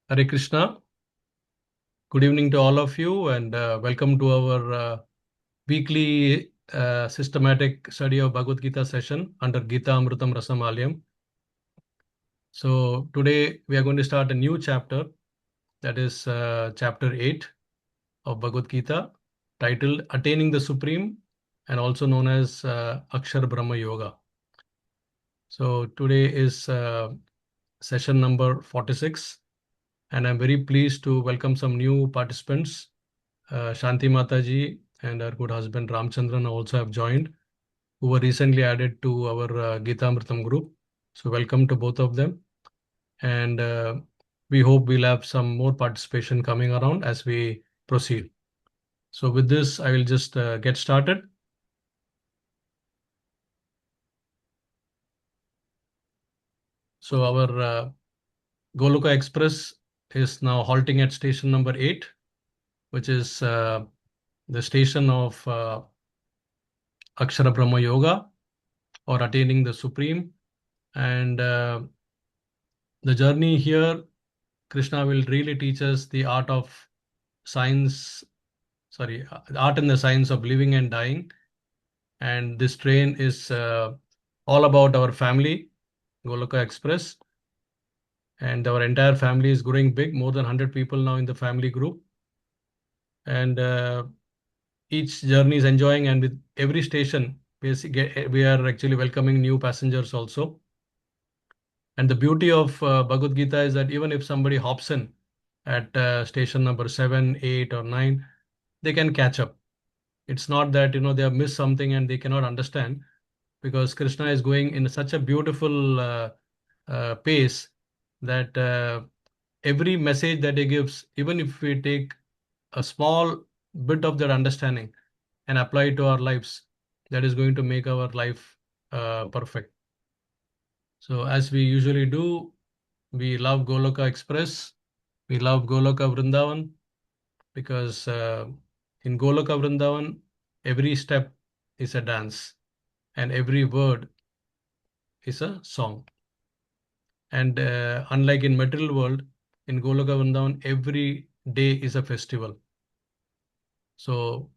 Hare Krishna. Good evening to all of you, and welcome to our weekly systematic study of Bhagavad Gita session under Gita Amrutam Rasamalyam. So, today we are going to start a new chapter, that is chapter 8 of Bhagavad Gita, titled Attaining the Supreme, and also known as Akshar Brahma Yoga. So, today is session number 46, and I'm very pleased to welcome some new participants. Shanti Mataji and her good husband Ramchandran also have joined, who were recently added to our Gita Amritam group. So welcome to both of them. And we hope we'll have some more participation coming around as we proceed. So with this, I will just get started. So our Goloka Express is now halting at station number 8, which is the station of Akshara Brahma Yoga, or attaining the Supreme. And the journey here, Krishna will really teach us the art of science, the art and the science of living and dying. And this train is all about our family, Goloka Express. And our entire family is growing big, more than 100 people now in the family group. And each journey is enjoying, and with every station, we are actually welcoming new passengers also. And the beauty of Bhagavad Gita is that even if somebody hops in at station number 7, 8, or 9, they can catch up. It's not that they have missed something and they cannot understand, because Krishna is going in such a beautiful pace that every message that he gives, even if we take a small bit of that understanding and apply it to our lives, that is going to make our life perfect. So as we usually do, we love Goloka Express. We love Goloka Vrindavan because in Goloka Vrindavan, every step is a dance and every word is a song. And unlike in material world, in Goloka Vrindavan, every day is a festival. So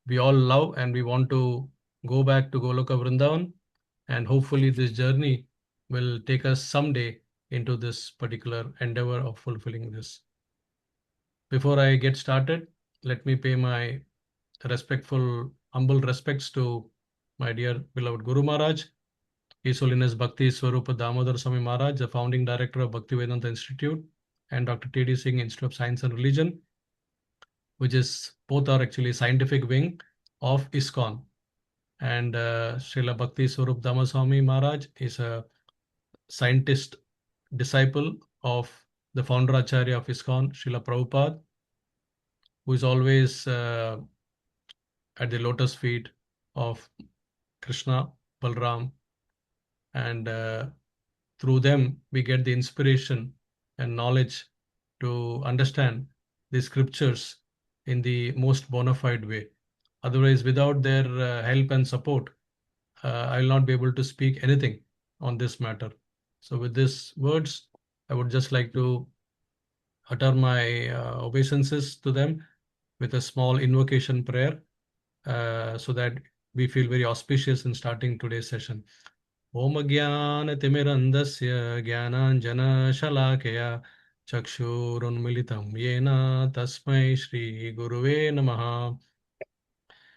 we all love and we want to go back to Goloka Vrindavan, and hopefully this journey will take us someday into this particular endeavor of fulfilling this. Before I get started, let me pay my respectful, humble respects to my dear beloved Guru Maharaj, His Holiness Bhakti Swarupa Damodar Swami Maharaj, the founding director of Bhakti Vedanta Institute, and Dr. T.D. Singh Institute of Science and Religion, which is both are actually scientific wing of ISKCON. And Srila Bhakti Swarup Damaswami Maharaj is a scientist disciple of the founder Acharya of ISKCON, Srila Prabhupada, who is always at the lotus feet of Krishna, Balram, and through them we get the inspiration and knowledge to understand the scriptures in the most bona fide way. Otherwise, without their help and support, I will not be able to speak anything on this matter. So with these words, I would just like to utter my obeisances to them with a small invocation prayer, so that we feel very auspicious in starting today's session. Om Jnana-timirandasya Jnananjana-shalakaya Chakshurunmilitam Yena Tasmai Shri Guruve Namaha.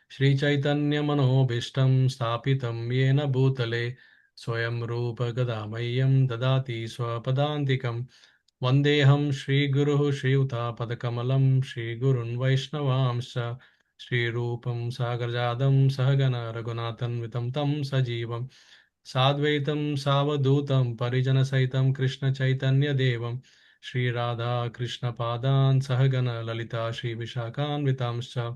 Shri Chaitanya Manobishtam Sthapitam Yena Bhutale Swayam Rupa Gadamayam Dadati Swapadantikam Vandeham Shri Guru Shri Uta Padakamalam Shri Gurun Vaishnavamsa Shri Rupam Sagarjadam Sahagana Raghunathan Vitam Tam Sajivam Sadvaitam Savadutam Parijana Saitam Krishna Chaitanya Devam Shri Radha Krishna Padan Sahagana Lalita Shri Vishakan Vitamscha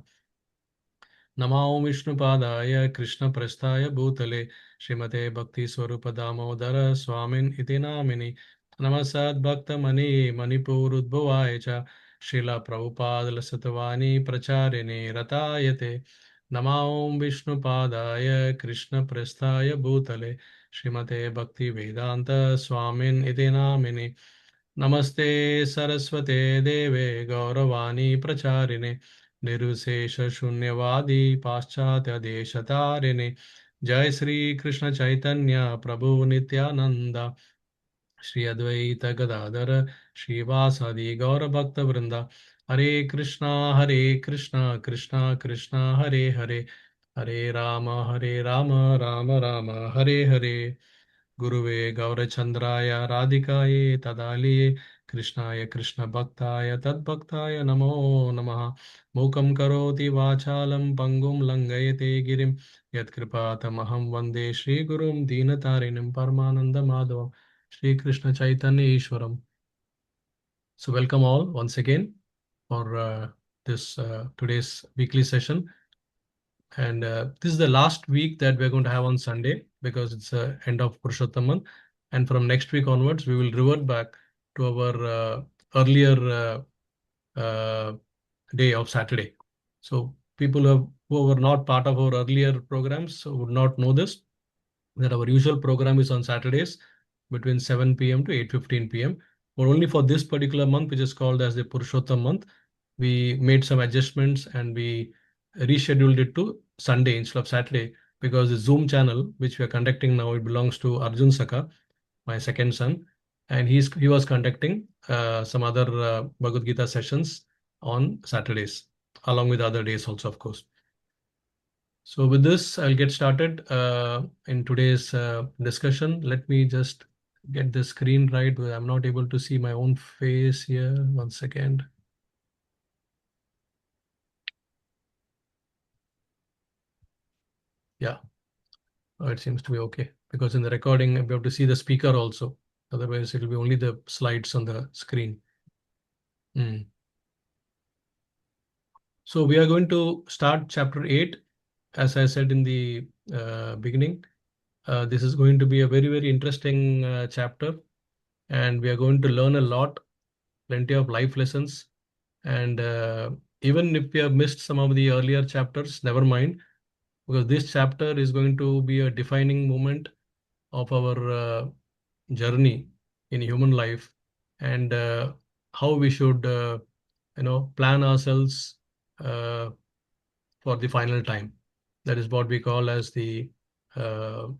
नमो विष्णुपादाय कृष्णप्रस्थाय भूतले श्रीमते भक्तिस्वरूपदामोदर स्वामिन् इति नामिनि नमस्सद्भक्तमणि मणिपुरोद्भवाय च श्रीलप्रभुपादलसतवाणी प्रचारिणे रतायते नमो विष्णुपादाय कृष्णप्रस्थाय भूतले श्रीमते भक्तिवेदान्त स्वामिन् इति नामिनि Namaste Saraswate Deve Gauravani Pracharine Nirusesha Shunyavadi Paschatya Deshatarine Jai Sri Krishna Chaitanya Prabhu Nityananda Shri Advaita Gadadhara Srivasadi Gaura Bhakta Vrinda Hare Krishna Krishna Krishna Hare Hare Hare Rama Rama Rama Hare Hare गुरुवे गौरचन्द्राय राधिकायै तदालये कृष्णाय कृष्णभक्ताय तद्भक्ताय नमो नमः मूकं करोति वाचालं पङ्गुं लङ्घयते गिरिं यत्कृपातमहं वन्दे श्रीगुरुं दीनतारिणिं परमानन्दमाधवं Sri Krishna Chaitanya ईश्वरम्. So welcome all once again for this today's weekly session. And this is the last week that we're going to have on Sunday because it's the end of Purushottam. And from next week onwards, we will revert back to our earlier day of Saturday. So people who were not part of our earlier programs would not know this, that our usual program is on Saturdays between 7 p.m. to 8:15 p.m. But only for this particular month, which is called as the Purushottam month, we made some adjustments and we rescheduled it to Sunday instead of Saturday because the Zoom channel, which we are conducting now, it belongs to Arjun Saka, my second son, and he was conducting some other Bhagavad Gita sessions on Saturdays, along with other days also, of course. So with this, I'll get started in today's discussion. Let me just get the screen right because I'm not able to see my own face here. 1 second. Yeah, it seems to be okay because in the recording, we have to see the speaker also. Otherwise, it will be only the slides on the screen. So we are going to start chapter 8. As I said in the beginning, this is going to be a very, very interesting chapter. And we are going to learn a lot, plenty of life lessons. And even if we have missed some of the earlier chapters, never mind, because this chapter is going to be a defining moment of our journey in human life and how we should, plan ourselves for the final time. That is what we call as the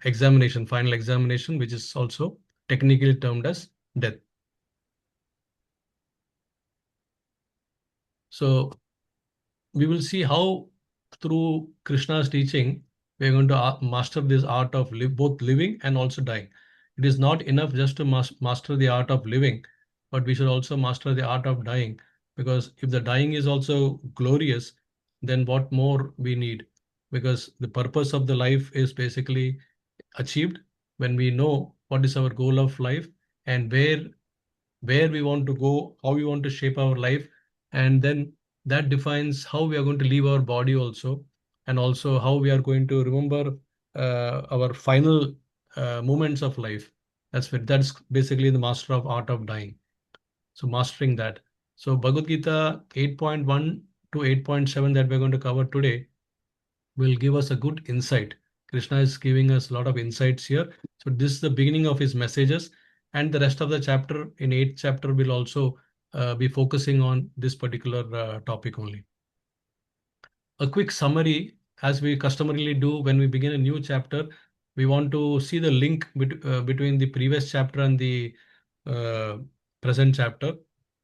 examination, final examination, which is also technically termed as death. So we will see how through Krishna's teaching, we are going to master this art of both living and also dying. It is not enough just to master the art of living, but we should also master the art of dying. Because if the dying is also glorious, then what more we need? Because the purpose of the life is basically achieved when we know what is our goal of life and where we want to go, how we want to shape our life, and then that defines how we are going to leave our body also, and also how we are going to remember our final moments of life. That's basically the master of art of dying. So mastering that. So Bhagavad Gita 8.1 to 8.7 that we're going to cover today will give us a good insight. Krishna is giving us a lot of insights here. So this is the beginning of his messages, and the rest of the chapter in 8th chapter will also be focusing on this particular topic only. A quick summary, as we customarily do when we begin a new chapter, we want to see the link between the previous chapter and the uh, present chapter.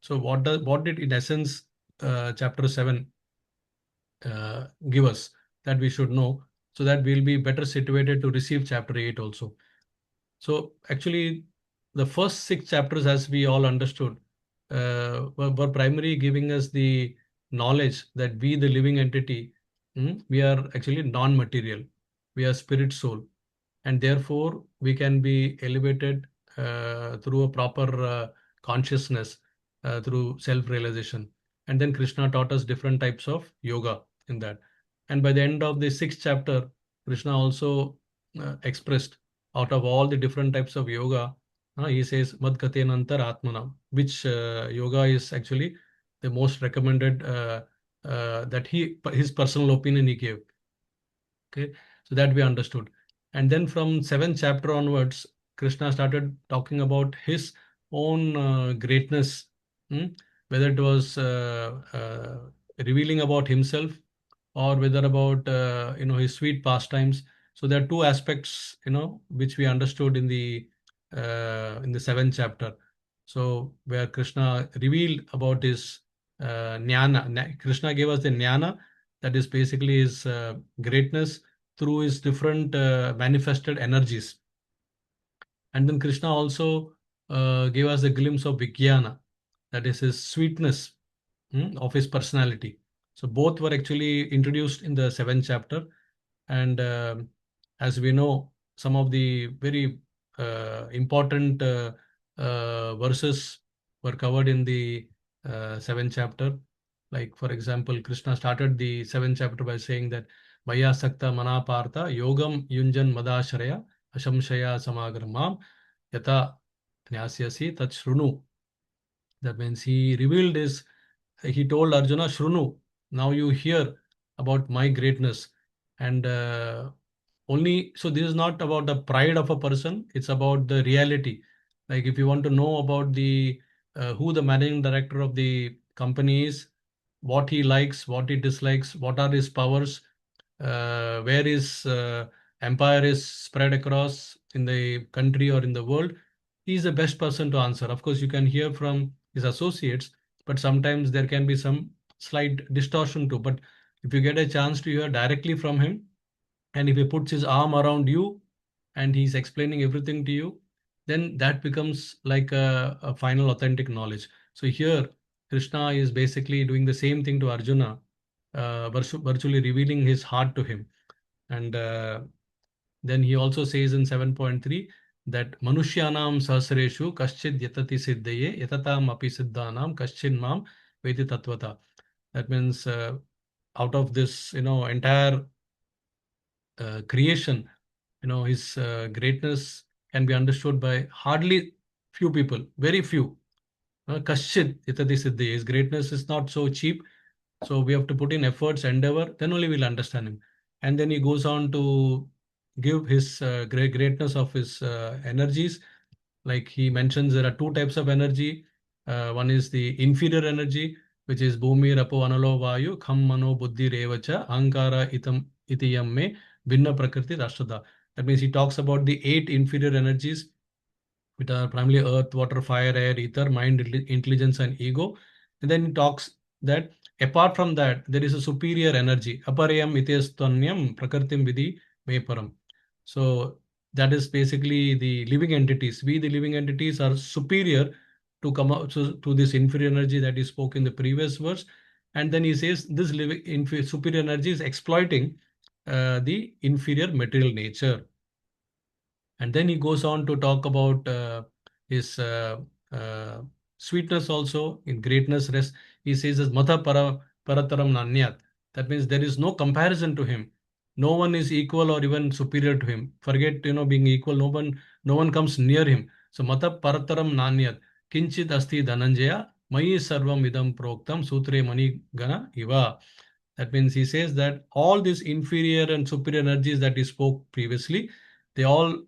So what did in essence chapter 7 give us that we should know so that we'll be better situated to receive chapter 8 also. So actually, the first 6 chapters, as we all understood, were primarily giving us the knowledge that we, the living entity, we are actually non-material. We are spirit soul, and therefore we can be elevated through a proper consciousness through self-realization. And then Krishna taught us different types of yoga in that. And by the end of the 6th chapter, Krishna also expressed out of all the different types of yoga, he says Mad Katenantar Atmana, which yoga is actually the most recommended that his personal opinion he gave. Okay, so that we understood. And then from 7th chapter onwards, Krishna started talking about his own greatness, hmm, whether it was revealing about himself or whether about his sweet pastimes. So there are two aspects which we understood in the seventh chapter. So where Krishna revealed about his jnana. Krishna gave us the jnana, that is basically his greatness through his different manifested energies. And then Krishna also gave us a glimpse of Vijnana, that is his sweetness, of his personality. So both were actually introduced in the seventh chapter. And as we know, some of the very important verses were covered in the seventh chapter. Like, for example, Krishna started the seventh chapter by saying that Maya Sakta Manapartha Yogam Yunjan Madashraya Ashamshaya Samagramam Yata Nyasyasi Tat Shrunu. That means he told Arjuna, Shrunu, now you hear about my greatness. And so this is not about the pride of a person, it's about the reality. Like if you want to know about the who the managing director of the company is, what he likes, what he dislikes, what are his powers, where his empire is spread across in the country or in the world, he is the best person to answer. Of course, you can hear from his associates, but sometimes there can be some slight distortion too. But if you get a chance to hear directly from him, and if he puts his arm around you and he's explaining everything to you, then that becomes like a final authentic knowledge. So here, Krishna is basically doing the same thing to Arjuna, virtually revealing his heart to him. And then he also says in 7.3 that Manushyanam sahasreshu kaschid yatati siddhaye yatatam api siddhanam kaschin mam vedi tatvata. That means out of this, entire creation, his greatness can be understood by hardly few people, very few. Kaschid itadi siddhi. His greatness is not so cheap. So we have to put in efforts, endeavor, then only we'll understand him. And then he goes on to give his greatness of his energies. Like he mentions, there are two types of energy. One is the inferior energy, which is Bhumi, Rapo, Analo, Vayu, Kham, Mano, Buddhi, Revacha, Ankara, Itiyam Me, Bhinna Prakriti, Rashtrada. That means he talks about the eight inferior energies, which are primarily earth, water, fire, air, ether, mind, intelligence, and ego. And then he talks that apart from that, there is a superior energy. Aparayam itestanyam prakritim vidhi me param. So that is basically the living entities. We, the living entities, are superior to come out to this inferior energy that he spoke in the previous verse. And then he says this superior energy is exploiting the inferior material nature. And then he goes on to talk about his uh, sweetness also in greatness rest. He says as Parataram Nanyat. That means there is no comparison to him. No one is equal or even superior to him. Forget being equal. No one comes near him. So Mata Parataram Nanyat. Kinchit Asti Dhananjaya Mayi Sarvam Idam Proktam Sutre Mani Gana Iva. That means he says that all these inferior and superior energies that he spoke previously, they all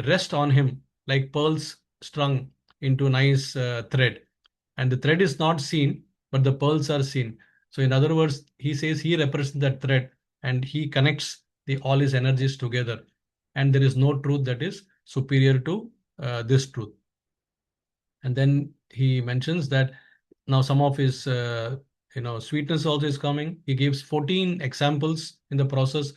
rest on him like pearls strung into nice thread. And the thread is not seen, but the pearls are seen. So, in other words, he says he represents that thread and he connects all his energies together. And there is no truth that is superior to this truth. And then he mentions that now some of his sweetness also is coming. He gives 14 examples in the process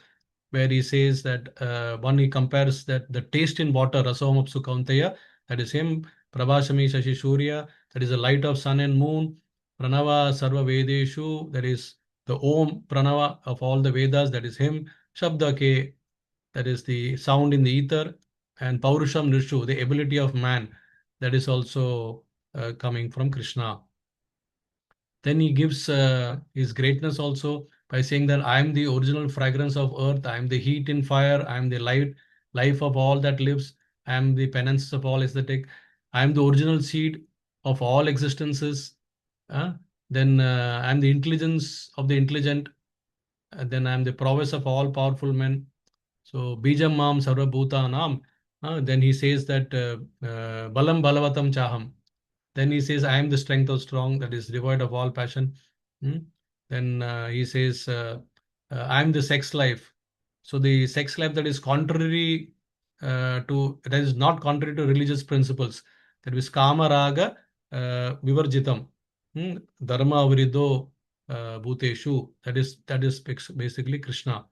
where he says that one, he compares that the taste in water, rasomapsu kaunteya, that is him. Prabhashami shashi surya, that is the light of sun and moon. Pranava sarva vedeshu, that is the om pranava of all the vedas, that is him. Shabda ke, that is the sound in the ether. And paurusham nishu, the ability of man, that is also coming from Krishna. Then he gives his greatness also by saying that I am the original fragrance of earth, I am the heat in fire, I am the life of all that lives, I am the penance of all aesthetic, I am the original seed of all existences. uh, then I am the intelligence of the intelligent, then I am the prowess of all powerful men. So Bijam Mam Sarvabhutanam. Then he says that Balam Balavatam Chaham. Then he says, I am the strength of strong, that is devoid of all passion. Hmm? Then he says, I am the sex life. So the sex life that is contrary that is not contrary to religious principles. That is kama raga vivarjitam. Dharma avrido bhuteshu. That is basically Krishna.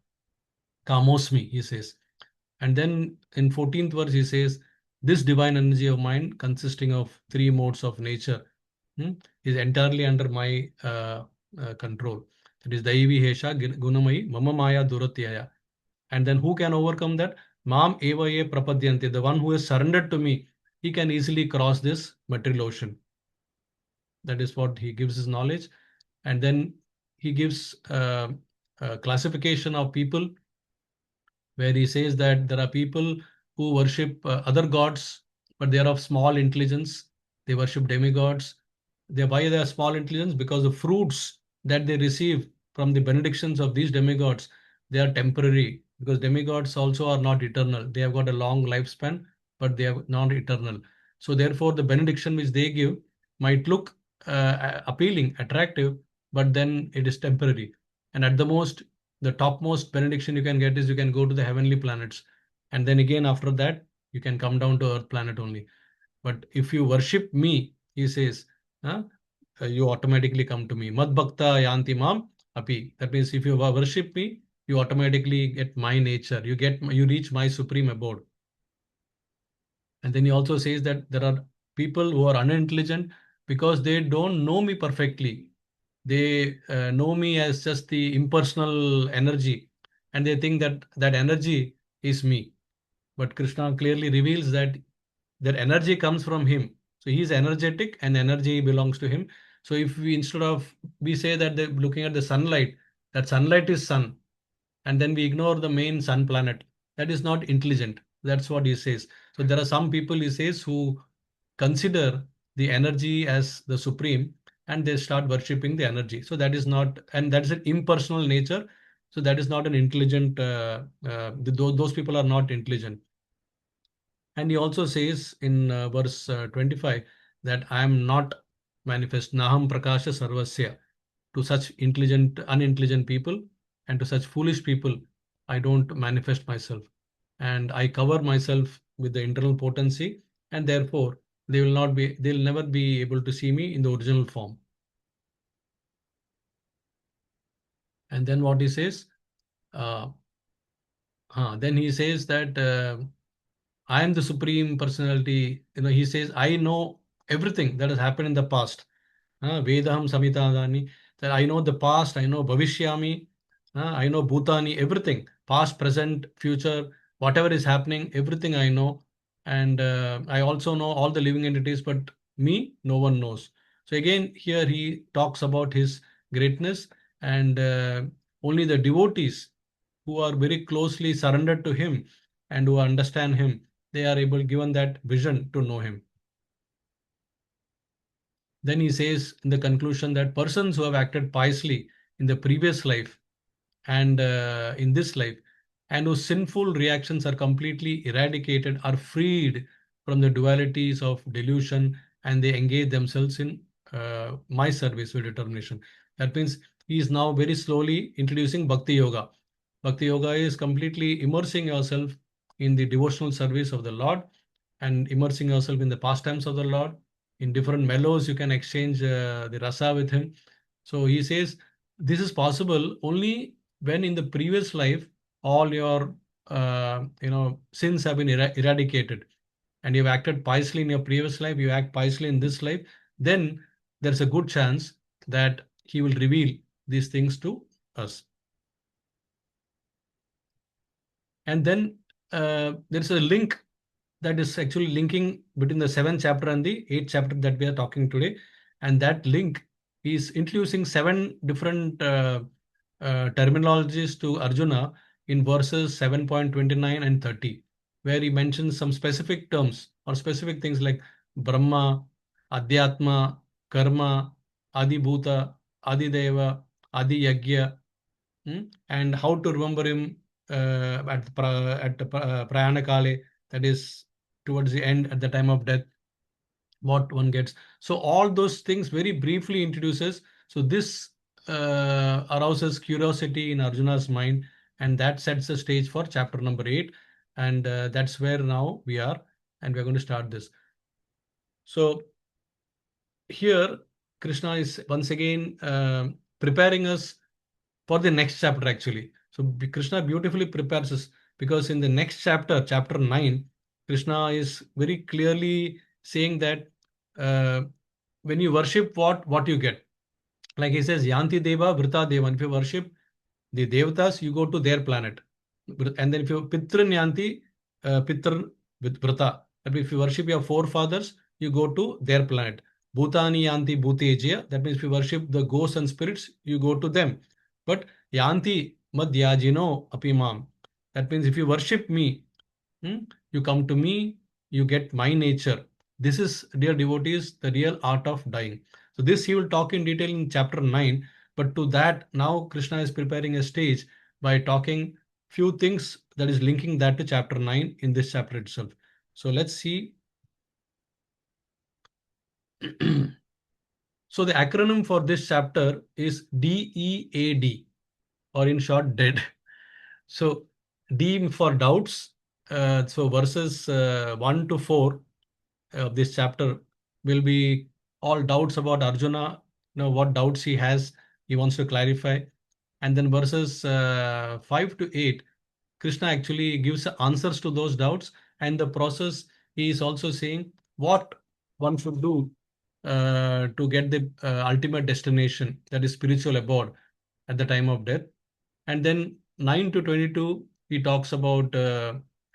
Kamosmi, he says. And then in 14th verse, he says, this divine energy of mind, consisting of three modes of nature, is entirely under my control. That is Daivi Hesha Gunamai Mama Maya Duratyaya. And then who can overcome that? Mam Eva Ye Prapadyanti, the one who is surrendered to me, he can easily cross this material ocean. That is what he gives his knowledge. And then he gives a classification of people where he says that there are people who worship other gods, but they are of small intelligence. They worship demigods. Why they are small intelligence? Because the fruits that they receive from the benedictions of these demigods, they are temporary. Because demigods also are not eternal. They have got a long lifespan, but they are not eternal. So therefore, the benediction which they give might look appealing, attractive, but then it is temporary. And at the most, the topmost benediction you can get is you can go to the heavenly planets, and then again after that you can come down to earth planet only. But if you worship me, he says, huh, you automatically come to me. Mad bhakta yanti mam api. That means if you worship me, you automatically get my nature, you reach my supreme abode. And then he also says that there are people who are unintelligent because they don't know me perfectly. They know me as just the impersonal energy, and they think that that energy is me. But Krishna clearly reveals that their energy comes from him. So he is energetic and energy belongs to him. So if we, instead of, we say that looking at the sunlight, that sunlight is sun, and then we ignore the main sun planet, that is not intelligent. That's what he says. So there are some people, he says, who consider the energy as the supreme, and they start worshipping the energy. So that is not, and that is an impersonal nature. So that is not an intelligent, those people are not intelligent. And he also says in verse 25 that I am not manifest, Naham Prakasha Sarvasya. To such unintelligent people and to such foolish people, I don't manifest myself. And I cover myself with the internal potency, and therefore they'll never be able to see me in the original form. And then what he says, uh, then he says that I am the supreme personality. He says, I know everything that has happened in the past. Vedaham Samitadani, that I know the past, I know Bhavishyami, I know Bhutani, everything, past, present, future, whatever is happening, everything I know. And I also know all the living entities, but me, no one knows. So again, here he talks about his greatness, and only the devotees who are very closely surrendered to him and who understand him, they are able, given that vision, to know him. Then he says in the conclusion that persons who have acted piously in the previous life and in this life, and whose sinful reactions are completely eradicated, are freed from the dualities of delusion, and they engage themselves in my service with determination. That means he is now very slowly introducing Bhakti Yoga. Bhakti Yoga is completely immersing yourself in the devotional service of the Lord and immersing yourself in the pastimes of the Lord. In different mellows, you can exchange the rasa with him. So he says this is possible only when in the previous life all your sins have been eradicated, and you've acted piously in your previous life, you act piously in this life, then there's a good chance that he will reveal these things to us. And then there's a link that is actually linking between the seventh chapter and the eighth chapter that we are talking today. And that link is introducing seven different terminologies to Arjuna in verses 7.29 and 30, where he mentions some specific terms or specific things like Brahma, Adhyatma, Karma, Adibhuta, Adideva, Adi Yagya, and how to remember him at the Prayana Kale, that is towards the end, at the time of death. what one gets. So all those things very briefly introduces. So this arouses curiosity in Arjuna's mind, and that sets the stage for chapter number 8. And that's where now we are, and we're going to start this. So here, Krishna is once again preparing us for the next chapter actually. So Krishna beautifully prepares us, because in the next chapter, chapter 9, Krishna is very clearly saying that uh, when you worship what you get. Like he says, Yanti Deva, Vrita Deva. If you worship the Devatas, you go to their planet. And then if you Pitran Yanti, Pitran with Vrita. That means if you worship your forefathers, you go to their planet. Bhutani Yanti Bhuteja. That means if you worship the ghosts and spirits, you go to them. But Yanti Madhyajino Apimam. That means if you worship me, you come to me, you get my nature. This is, dear devotees, the real art of dying. So this he will talk in detail in chapter 9. But to that, now Krishna is preparing a stage by talking few things that is linking that to chapter 9 in this chapter itself. So let's see. So the acronym for this chapter is DEAD, or in short, dead. So D for doubts. So verses 1 to 4 of this chapter will be all doubts about Arjuna, what doubts he has, he wants to clarify. And then verses 5 to 8, Krishna actually gives answers to those doubts. And the process, he is also saying what one should do to get the ultimate destination, that is spiritual abode at the time of death. And then 9 to 22, he talks about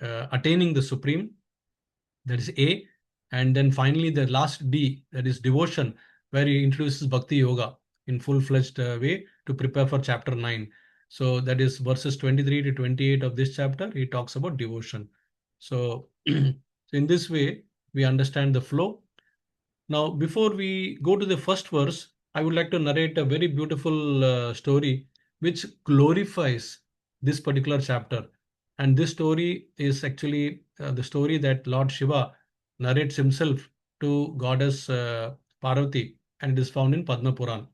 attaining the supreme, that is A. And then finally, the last D, that is devotion, where he introduces Bhakti Yoga in full-fledged way to prepare for chapter 9. So that is verses 23 to 28 of this chapter. He talks about devotion. So, so in this way, we understand the flow. Now, before we go to the first verse, I would like to narrate a very beautiful story which glorifies this particular chapter. And this story is actually the story that Lord Shiva narrates himself to goddess Parvati, and it is found in Padma Puran.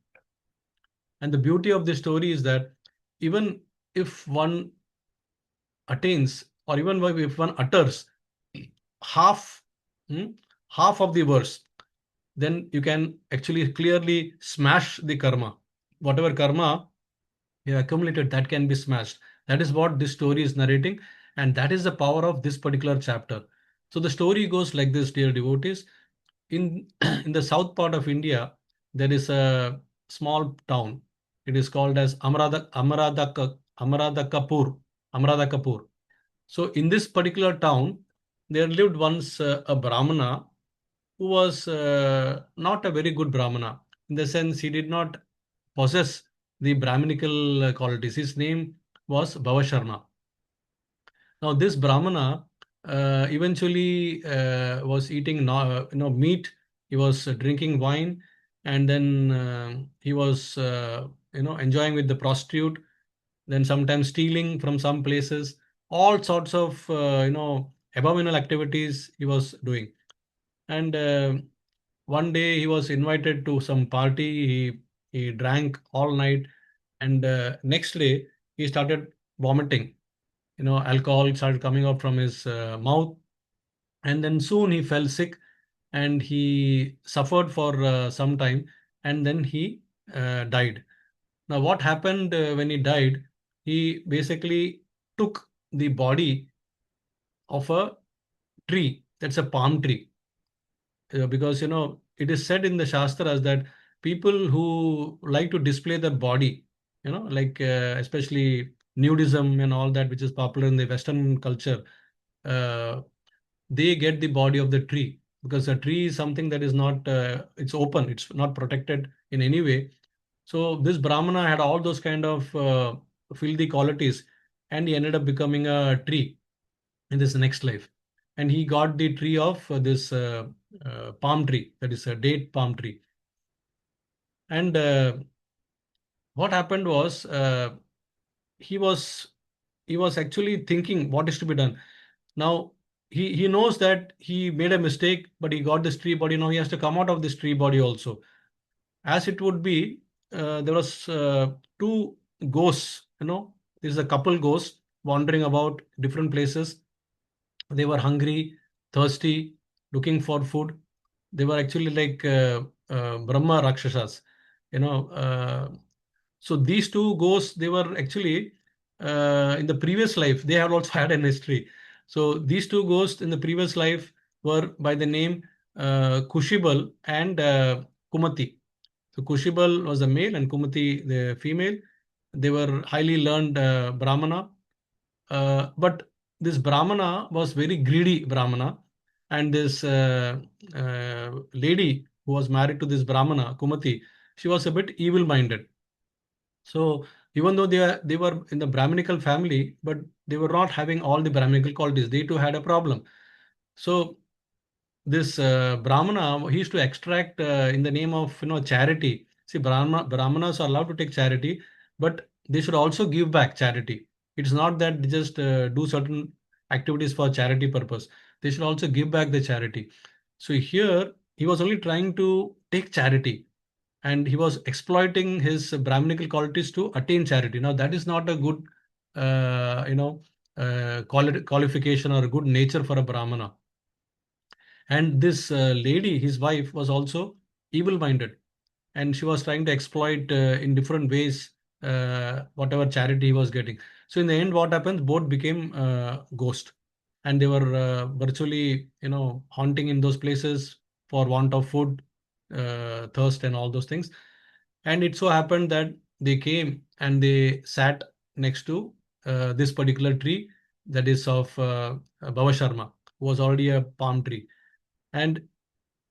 And the beauty of this story is that even if one attains, or even if one utters half, hmm, half of the verse, then you can actually clearly smash the karma. Whatever karma you accumulated, that can be smashed. That is what this story is narrating, and that is the power of this particular chapter. So the story goes like this, dear devotees. In in the south part of India, there is a small town. It is called as Amaradakapur. Amaradakapur. So in this particular town, there lived once a Brahmana who was not a very good Brahmana. In the sense, he did not possess the Brahminical qualities. His name was Bhavasharma. Now, this Brahmana eventually was eating meat. He was drinking wine, and then he was enjoying with the prostitute. Then sometimes stealing from some places. All sorts of abominable activities he was doing. And one day he was invited to some party. He drank all night, and next day he started vomiting. Alcohol started coming out from his mouth, and then soon he fell sick, and he suffered for some time, and then he died. Now, what happened when he died? He basically took the body of a tree. That's a palm tree. Because it is said in the shastras that people who like to display their body, like especially nudism and all that, which is popular in the Western culture, uh, they get the body of the tree, because a tree is something that is not it's open, it's not protected in any way. So this Brahmana had all those kind of filthy qualities, and he ended up becoming a tree in this next life. And he got the tree of this palm tree, that is a date palm tree. And what happened was he was he was actually thinking what is to be done now. he knows that he made a mistake, but he got this tree body. Now he has to come out of this tree body also. As it would be, there was two ghosts. This is a couple ghosts wandering about different places. They were hungry, thirsty, looking for food. They were actually like Brahma Rakshasas. You know, so these two ghosts, they were actually in the previous life, they had also had an history. So these two ghosts in the previous life were by the name Kushibal and Kumati. So Kushibal was the male and Kumati the female. They were highly learned Brahmana, but this Brahmana was very greedy Brahmana, and this lady who was married to this Brahmana, Kumati, she was a bit evil-minded. So even though they were in the Brahminical family, but they were not having all the Brahminical qualities. They too had a problem. So this Brahmana, he used to extract in the name of charity. See, Brahmanas are allowed to take charity, but they should also give back charity. It's not that they just do certain activities for charity purpose. They should also give back the charity. So here he was only trying to take charity, and he was exploiting his Brahminical qualities to attain charity. Now that is not a good, qualification or a good nature for a Brahmana. And this lady, his wife, was also evil minded, and she was trying to exploit in different ways whatever charity he was getting. So in the end, what happens? Both became ghost, and they were virtually, haunting in those places for want of food, thirst, and all those things. And it so happened that they came and they sat next to this particular tree, that is of Baba Sharma, who was already a palm tree. And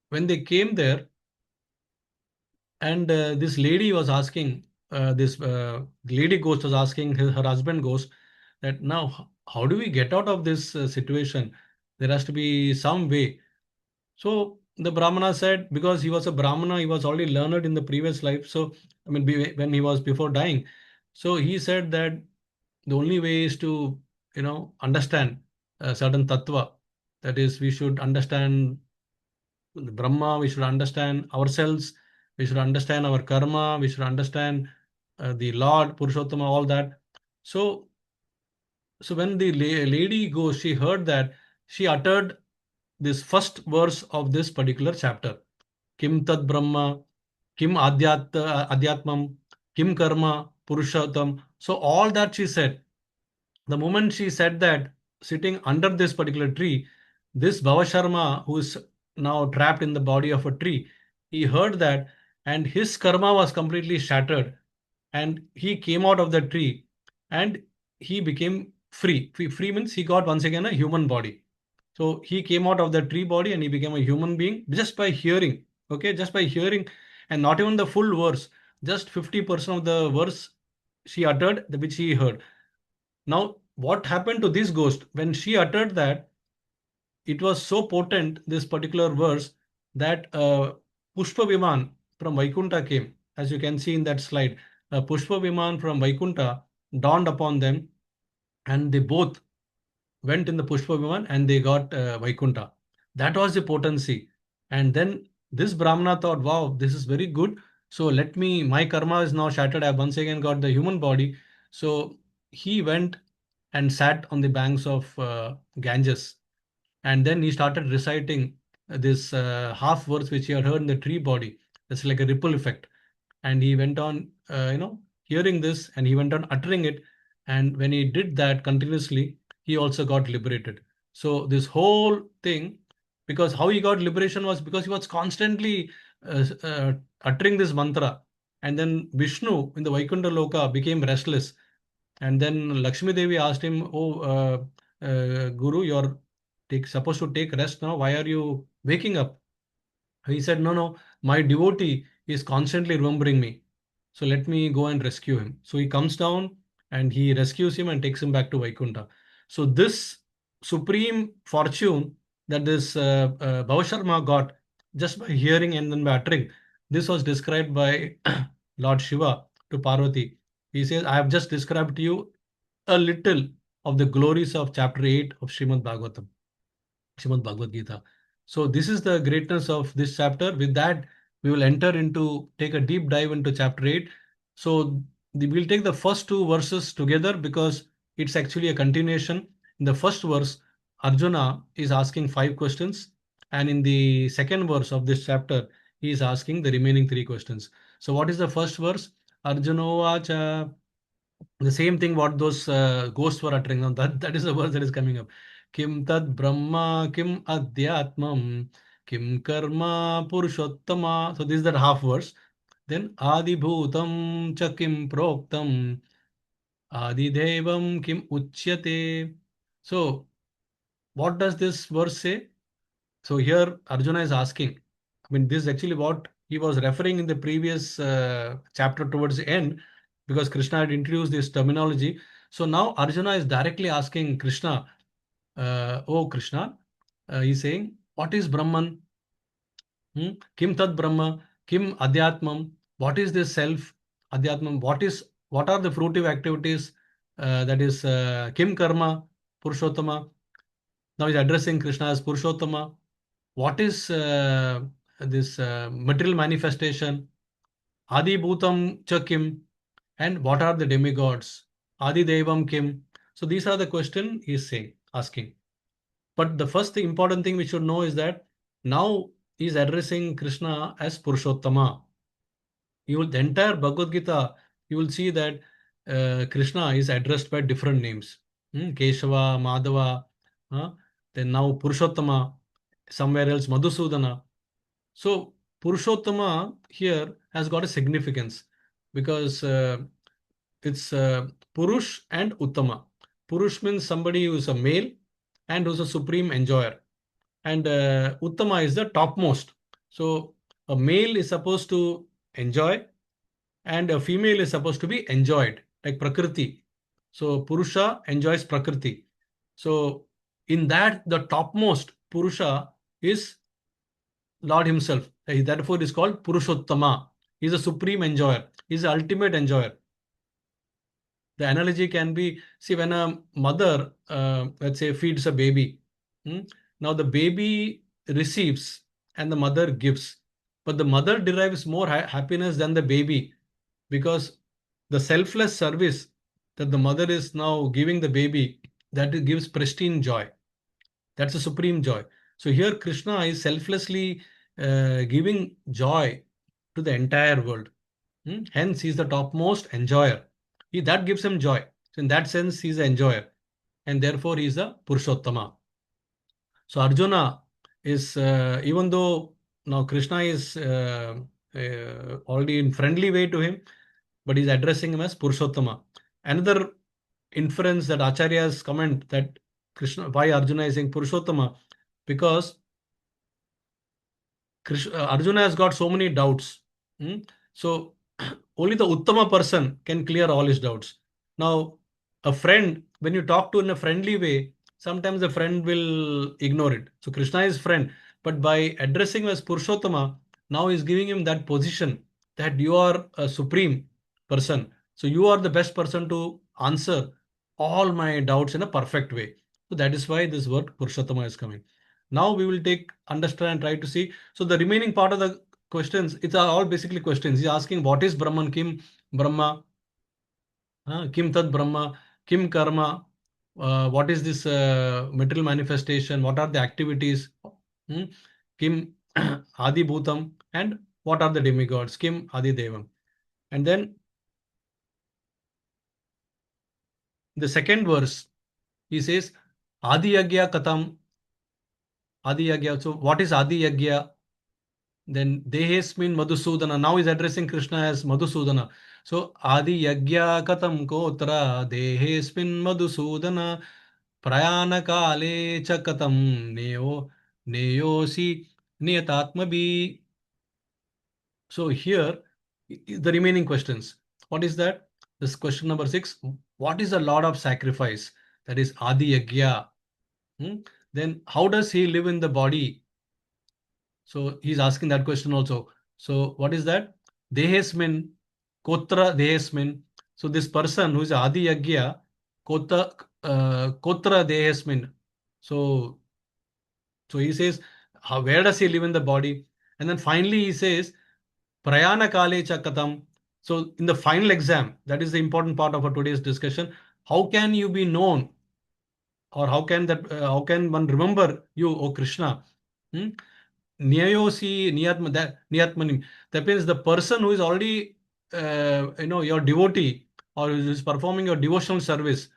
when they came there, and this lady was asking, this lady ghost was asking her husband ghost, that now how do we get out of this situation? There has to be some way. So the Brahmana said, because he was a Brahmana, he was already learned in the previous life. So, I mean, when he was before dying, so he said that the only way is to, understand a certain tattva. That is, we should understand the Brahma, we should understand ourselves, we should understand our karma, we should understand the Lord, Purushottama, all that. So, so when the lady goes, she heard that, she uttered this first verse of this particular chapter. Kim tad Brahma, Kim Adhyatmam, Kim Karma, Purushottam. So all that she said. The moment she said that, sitting under this particular tree, this Bhava Sharma, who is now trapped in the body of a tree, he heard that, and his karma was completely shattered, and he came out of the tree, and he became free. Free means he got once again a human body. So he came out of the tree body and he became a human being just by hearing. Okay, just by hearing, and not even the full verse, just 50% of the verse she uttered, which he heard. Now, what happened to this ghost? When she uttered that, it was so potent, this particular verse, that Pushpa Viman from Vaikunta came. As you can see in that slide, Pushpa Viman from Vaikunta dawned upon them, and they both went in the Pushpa Viman and they got Vaikunta. That was the potency. And then this Brahmana thought, wow, this is very good. So let me, my karma is now shattered. I've once again got the human body. So he went and sat on the banks of Ganges. And then he started reciting this half verse which he had heard in the tree body. It's like a ripple effect. And he went on, hearing this, and he went on uttering it. And when he did that continuously, he also got liberated. So this whole thing, because how he got liberation was because he was constantly uttering this mantra. And then Vishnu in the Vaikuntha Loka became restless. And then Lakshmi Devi asked him, "Oh, Guru, you're supposed to take rest now. Why are you waking up?" He said, "No, no, my devotee is constantly remembering me. So let me go and rescue him." So he comes down and he rescues him and takes him back to Vaikunta. So this supreme fortune that this Bhavasharma got just by hearing and then by uttering, this was described by Lord Shiva to Parvati. He says, "I have just described to you a little of the glories of chapter 8 of Srimad Bhagavatam." Srimad Bhagavad-Gita. So this is the greatness of this chapter. With that, we will enter into, take a deep dive into chapter 8. So we'll take the first two verses together because it's actually a continuation. In the first verse, Arjuna is asking 5 questions, and in the second verse of this chapter, he is asking the remaining 3 questions. So what is the first verse? Arjuna Vacha, the same thing what those ghosts were uttering now, that is the verse that is coming up. Kim tad brahma kim adhyatmam kim karma purushottama. So this is that half verse. Then adi bhutam cha kim proktam adi devam kim uchyate. So what does this verse say? So here Arjuna is asking, I mean, this is actually what he was referring in the previous chapter towards the end, because Krishna had introduced this terminology. So now Arjuna is directly asking Krishna, oh Krishna, he's saying, what is Brahman? Kim tad Brahma? Kim Adhyatmam? What is this self? Adhyatmam. What are the fruitive activities? That is Kim Karma, Purushottama. Now he's addressing Krishna as Purushottama. What is this material manifestation? Adi Bhutam Cha Kim? And what are the demigods? Adi Devam Kim? So these are the question he's saying, asking. But the first thing, important thing we should know is that now he's addressing Krishna as Purushottama. The entire Bhagavad Gita, you will see that Krishna is addressed by different names. Keshava, Madhava, then now Purushottama, somewhere else Madhusudana. So Purushottama here has got a significance because it's Purush and Uttama. Purush means somebody who is a male and who's a supreme enjoyer. And Uttama is the topmost. So a male is supposed to enjoy and a female is supposed to be enjoyed, like Prakriti. So Purusha enjoys Prakriti. So in that, the topmost Purusha is Lord Himself. Therefore, is called Purushottama. He is a supreme enjoyer. He is the ultimate enjoyer. The analogy can be, see, when a mother, let's say, feeds a baby. Now the baby receives and the mother gives. But the mother derives more happiness than the baby because the selfless service that the mother is now giving the baby, that gives pristine joy. That's a supreme joy. So here Krishna is selflessly giving joy to the entire world. Hence, he's the topmost enjoyer. That gives him joy. So in that sense, he's an enjoyer. And therefore, he's a Purushottama. So Arjuna is, even though now Krishna is already in friendly way to him, but he's addressing him as Purushottama. Another inference that Acharyas comment that Krishna, why Arjuna is saying Purushottama, because Arjuna has got so many doubts. So only the Uttama person can clear all his doubts. Now, a friend, when you talk to in a friendly way, sometimes the friend will ignore it. So Krishna is friend, but by addressing him as Purushottama, now he's giving him that position that you are a supreme person. So you are the best person to answer all my doubts in a perfect way. So that is why this word Purushottama is coming. Now we will take, understand, and try to see. So the remaining part of the questions, it's all basically questions. He's asking what is Brahman, Kim Brahma, Kim Tad Brahma, Kim Karma, what is this material manifestation, what are the activities, Kim Adi Bhutam, and what are the demigods, Kim Adi Devam. And then the second verse, he says, Adi Yagya Katam, Adi Yagya. So what is Adi Yagya? Then Dehesmin Madhusudana. Now he's addressing Krishna as Madhusudana. So Adi Yagya Katam Kotra Dehesmin Madhusudana Prayana Kale Chakatam Neyosi Niyatatmabi. So here the remaining questions. What is that? This question number 6. What is the Lord of sacrifice? That is Adi Yagya. Then how does he live in the body? So he's asking that question also. So what is that? Dehesmin, Kotra Dehesmin. So this person who is Adi Yagya, Kotra Dehesmin. So So he says, where does he live in the body? And then finally he says, Prayana Kale Chakatam. So in the final exam, that is the important part of our today's discussion. How can you be known, or how can one remember you, O Krishna? Hmm? Nyayosi Niyatmanim. That means the person who is already, your devotee, or is performing your devotional service.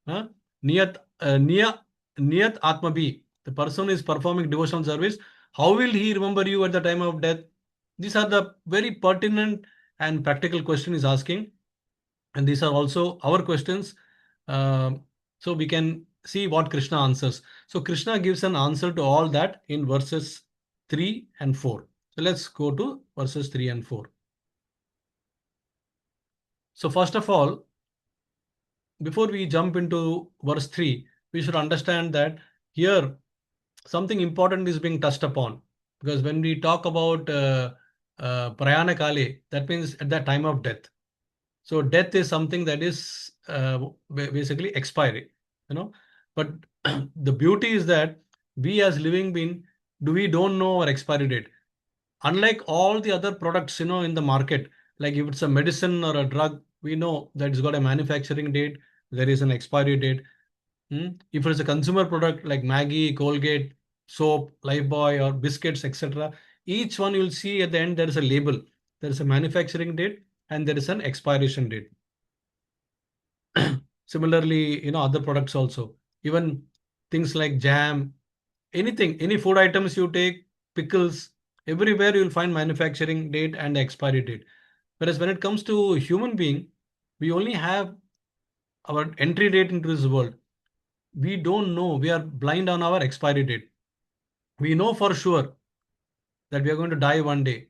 Huh? Niyat, Niya, Niyat Atmabi. The person who is performing devotional service, how will he remember you at the time of death? These are the very pertinent and practical question is asking, and these are also our questions. So we can see what Krishna answers. So Krishna gives an answer to all that in verses 3 and 4. So let's go to verses 3 and 4. So first of all, before we jump into verse 3, we should understand that here something important is being touched upon. Because when we talk about Prayana Kale, that means at the time of death. So death is something that is basically expiry, you know. But the beauty is that we as living being, we don't know our expiry date. Unlike all the other products, in the market, like if it's a medicine or a drug, we know that it's got a manufacturing date, there is an expiry date. If it's a consumer product like Maggie, Colgate, soap, Lifebuoy, or biscuits, etc., each one you'll see at the end there is a label. There is a manufacturing date and there is an expiration date. Similarly, other products also. Even things like jam, anything, any food items you take, pickles, everywhere you'll find manufacturing date and expiry date. Whereas when it comes to human being, we only have our entry date into this world. We don't know. We are blind on our expiry date. We know for sure that we are going to die one day,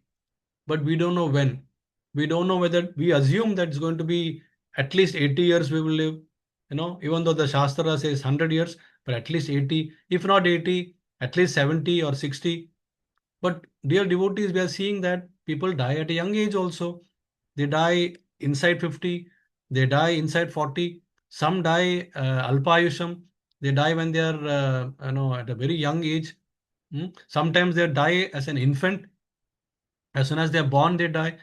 but we don't know when. We don't know whether we assume that it's going to be at least 80 years we will live, even though the Shastra says 100 years, but at least 80, if not 80, at least 70 or 60. But dear devotees, we are seeing that people die at a young age also. They die inside 50, they die inside 40, some die alpayusham, they die when they are at a very young age. Sometimes they die as an infant. As soon as they are born, they die,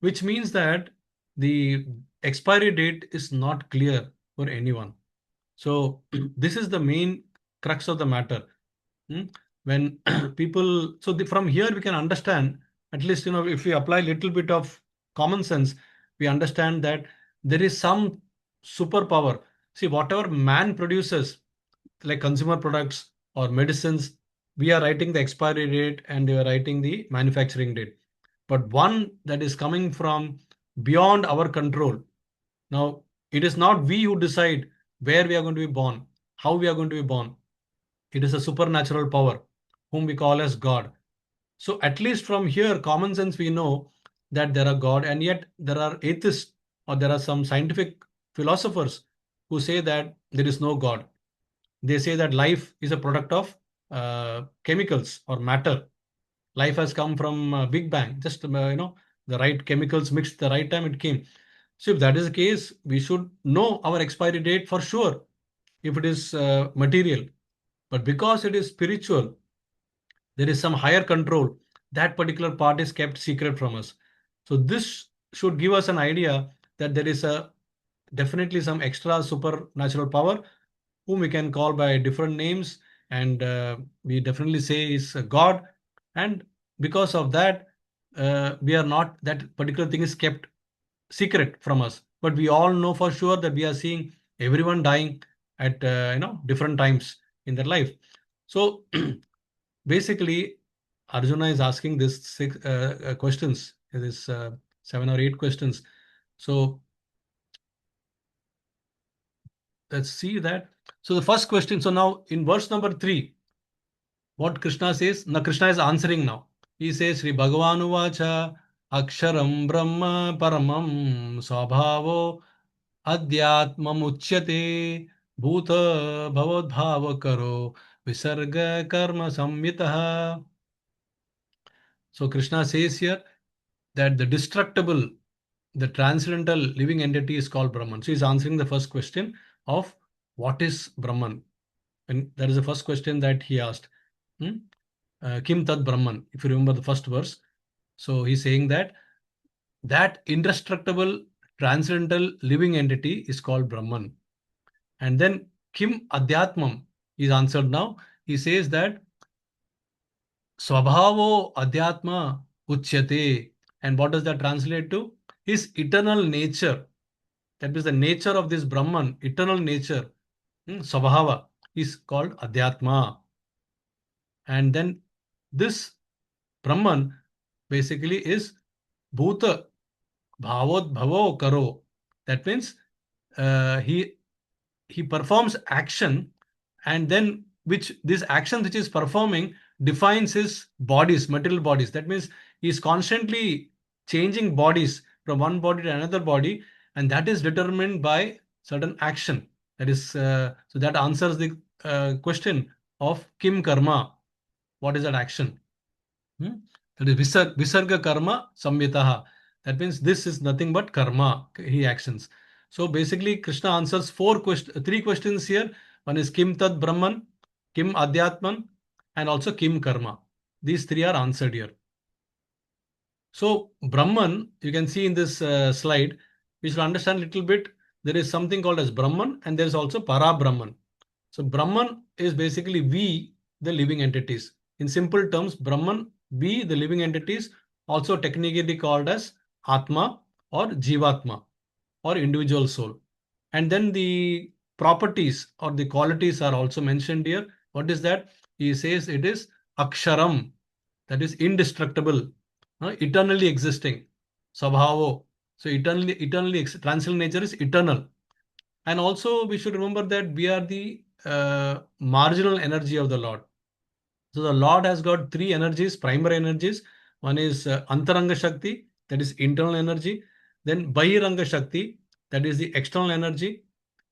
which means that the expiry date is not clear for anyone. So this is the main crux of the matter. Hmm? When people, so from here we can understand, at least, if we apply a little bit of common sense, we understand that there is some superpower. See, whatever man produces, like consumer products or medicines, we are writing the expiry date and they are writing the manufacturing date. But one that is coming from beyond our control. Now, it is not we who decide where we are going to be born, how we are going to be born. It is a supernatural power whom we call as God. So at least from here, common sense, we know that there are God, and yet there are atheists or there are some scientific philosophers who say that there is no God. They say that life is a product of chemicals or matter. Life has come from Big Bang. Just the right chemicals mixed the right time it came. So if that is the case, we should know our expiry date for sure. If it is material, but because it is spiritual, there is some higher control. That particular part is kept secret from us. So this should give us an idea that there is a definitely some extra supernatural power whom we can call by different names, and we definitely say is God. And because of that, we are not, that particular thing is kept secret from us. But we all know for sure that we are seeing everyone dying at different times in their life. So basically, Arjuna is asking this six questions. This 7 or 8 questions. So let's see that. So the first question. So now in verse number 3, what Krishna says. Now Krishna is answering now. He says, Sri Bhagavan Uvacha Aksharam Brahma Paramam Swabhavo Adhyatmam Uchyate Bhuta Bhavadbhava Karo Visarga Karma Samyitaha. So Krishna says here that the destructible, the transcendental living entity is called Brahman. So he's answering the first question of what is Brahman. And that is the first question that he asked. Kim Tad Brahman, if you remember the first verse. So he's saying that indestructible, transcendental living entity is called Brahman. And then Kim Adhyatmam is answered now. He says that Swabhavo Adhyatma Uchyate. And what does that translate to? His eternal nature. That is the nature of this Brahman, eternal nature. Swabhava is called Adhyatma. And then this Brahman basically is Bhuta Bhavod Bhavo Karo. That means he performs action, and then which this action which is performing defines his bodies, material bodies. That means he is constantly changing bodies from one body to another body, and that is determined by certain action. That is so that answers the question of Kim Karma. What is that action? Hmm? That is visarga karma samyataha. That means this is nothing but karma, he actions. So basically, Krishna answers three questions here. One is Kim Tad Brahman, Kim Adhyatman, and also Kim Karma. These three are answered here. So Brahman, you can see in this slide, we should understand a little bit. There is something called as Brahman, and there is also Para Brahman. So Brahman is basically we, the living entities. In simple terms, Brahman, we, the living entities, also technically called as Atma or Jivatma or individual soul. And then the properties or the qualities are also mentioned here. What is that? He says it is Aksharam, that is indestructible, eternally existing. Sabhavo. So eternally, transcendental nature is eternal. And also we should remember that we are the marginal energy of the Lord. So the Lord has got three energies, primary energies. One is Antaranga Shakti, that is internal energy. Then Bahiranga Shakti, that is the external energy.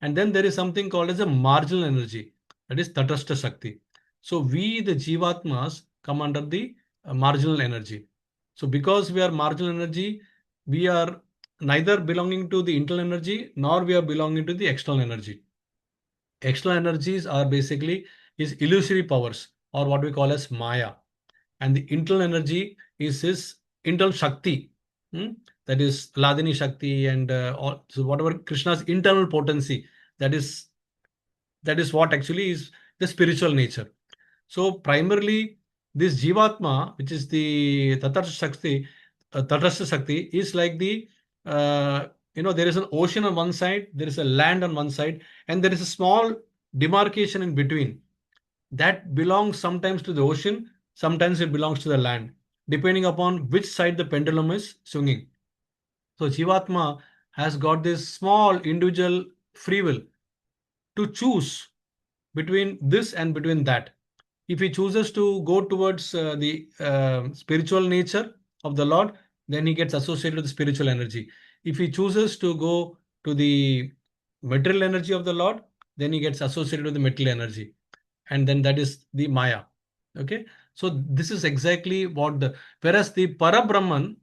And then there is something called as a marginal energy, that is Tatastha Shakti. So we, the Jivatmas, come under the marginal energy. So because we are marginal energy, we are neither belonging to the internal energy nor we are belonging to the external energy. External energies are basically his illusory powers or what we call as Maya. And the internal energy is his internal Shakti. That is Ladini Shakti and so whatever Krishna's internal potency, that is that is what actually is the spiritual nature. So primarily this Jivatma, which is the Tatastha Shakti is like the there is an ocean on one side, there is a land on one side, and there is a small demarcation in between. That belongs sometimes to the ocean, sometimes it belongs to the land, depending upon which side the pendulum is swinging. So Jivatma has got this small individual free will to choose between this and between that. If he chooses to go towards the spiritual nature of the Lord, then he gets associated with the spiritual energy. If he chooses to go to the material energy of the Lord, then he gets associated with the material energy. And then that is the Maya. Okay. So this is exactly what whereas the Parabrahman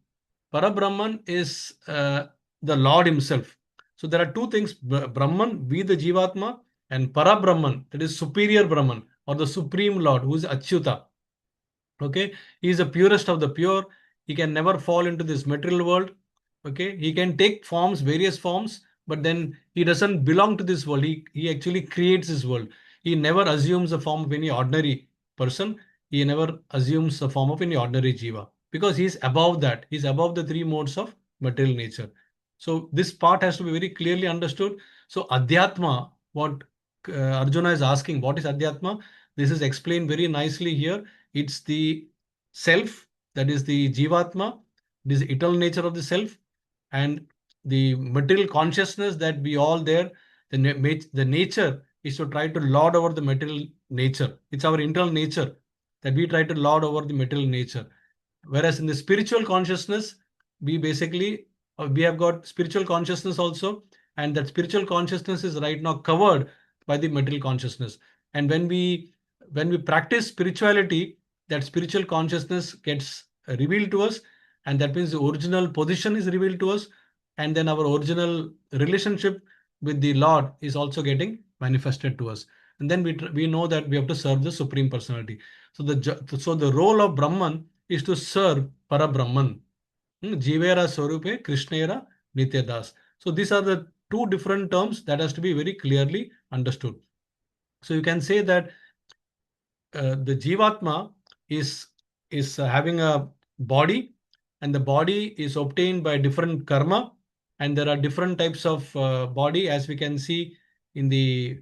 is the Lord himself. So there are two things, Brahman, we the Jivatma, and Parabrahman, that is superior Brahman or the supreme Lord who is Achyuta. Okay, he is the purest of the pure. He can never fall into this material world. Okay, he can take forms, various forms, but then he doesn't belong to this world. He actually creates this world. He never assumes the form of any ordinary person. He never assumes the form of any ordinary jiva because he's above that. He's above the three modes of material nature. So this part has to be very clearly understood. So Adhyatma, what Arjuna is asking, what is Adhyatma? This is explained very nicely here. It's the self, that is the Jivatma, it is the eternal nature of the self, and the material consciousness that we all there, the nature is to try to lord over the material nature. It's our internal nature that we try to lord over the material nature. Whereas in the spiritual consciousness, we basically we have got spiritual consciousness also, and that spiritual consciousness is right now covered by the material consciousness. And when we practice spirituality, that spiritual consciousness gets revealed to us, and that means the original position is revealed to us, and then our original relationship with the Lord is also getting manifested to us. And then we know that we have to serve the Supreme Personality. So the role of Brahman is to serve Para Brahman. Jivera Swarupe Krishnera Nityadas. So these are the two different terms that has to be very clearly understood. So you can say that the Jivatma is having a body, and the body is obtained by different karma, and there are different types of body, as we can see in the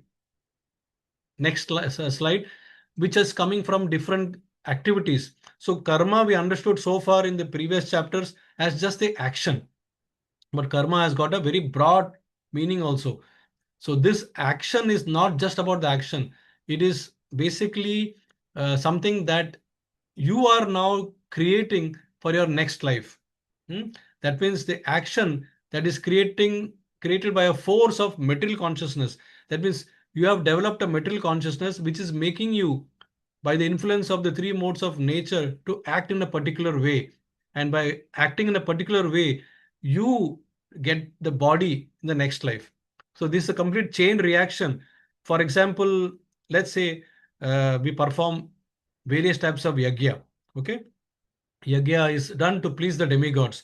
next slide, which is coming from different activities. So karma we understood so far in the previous chapters as just the action, but karma has got a very broad meaning also. So this action is not just about the action. It is basically something that you are now creating for your next life. Hmm? That means the action that is created by a force of material consciousness. That means you have developed a material consciousness which is making you, by the influence of the three modes of nature, to act in a particular way. And by acting in a particular way, you get the body in the next life. So this is a complete chain reaction. For example, let's say we perform various types of yagya. Okay, yagya is done to please the demigods.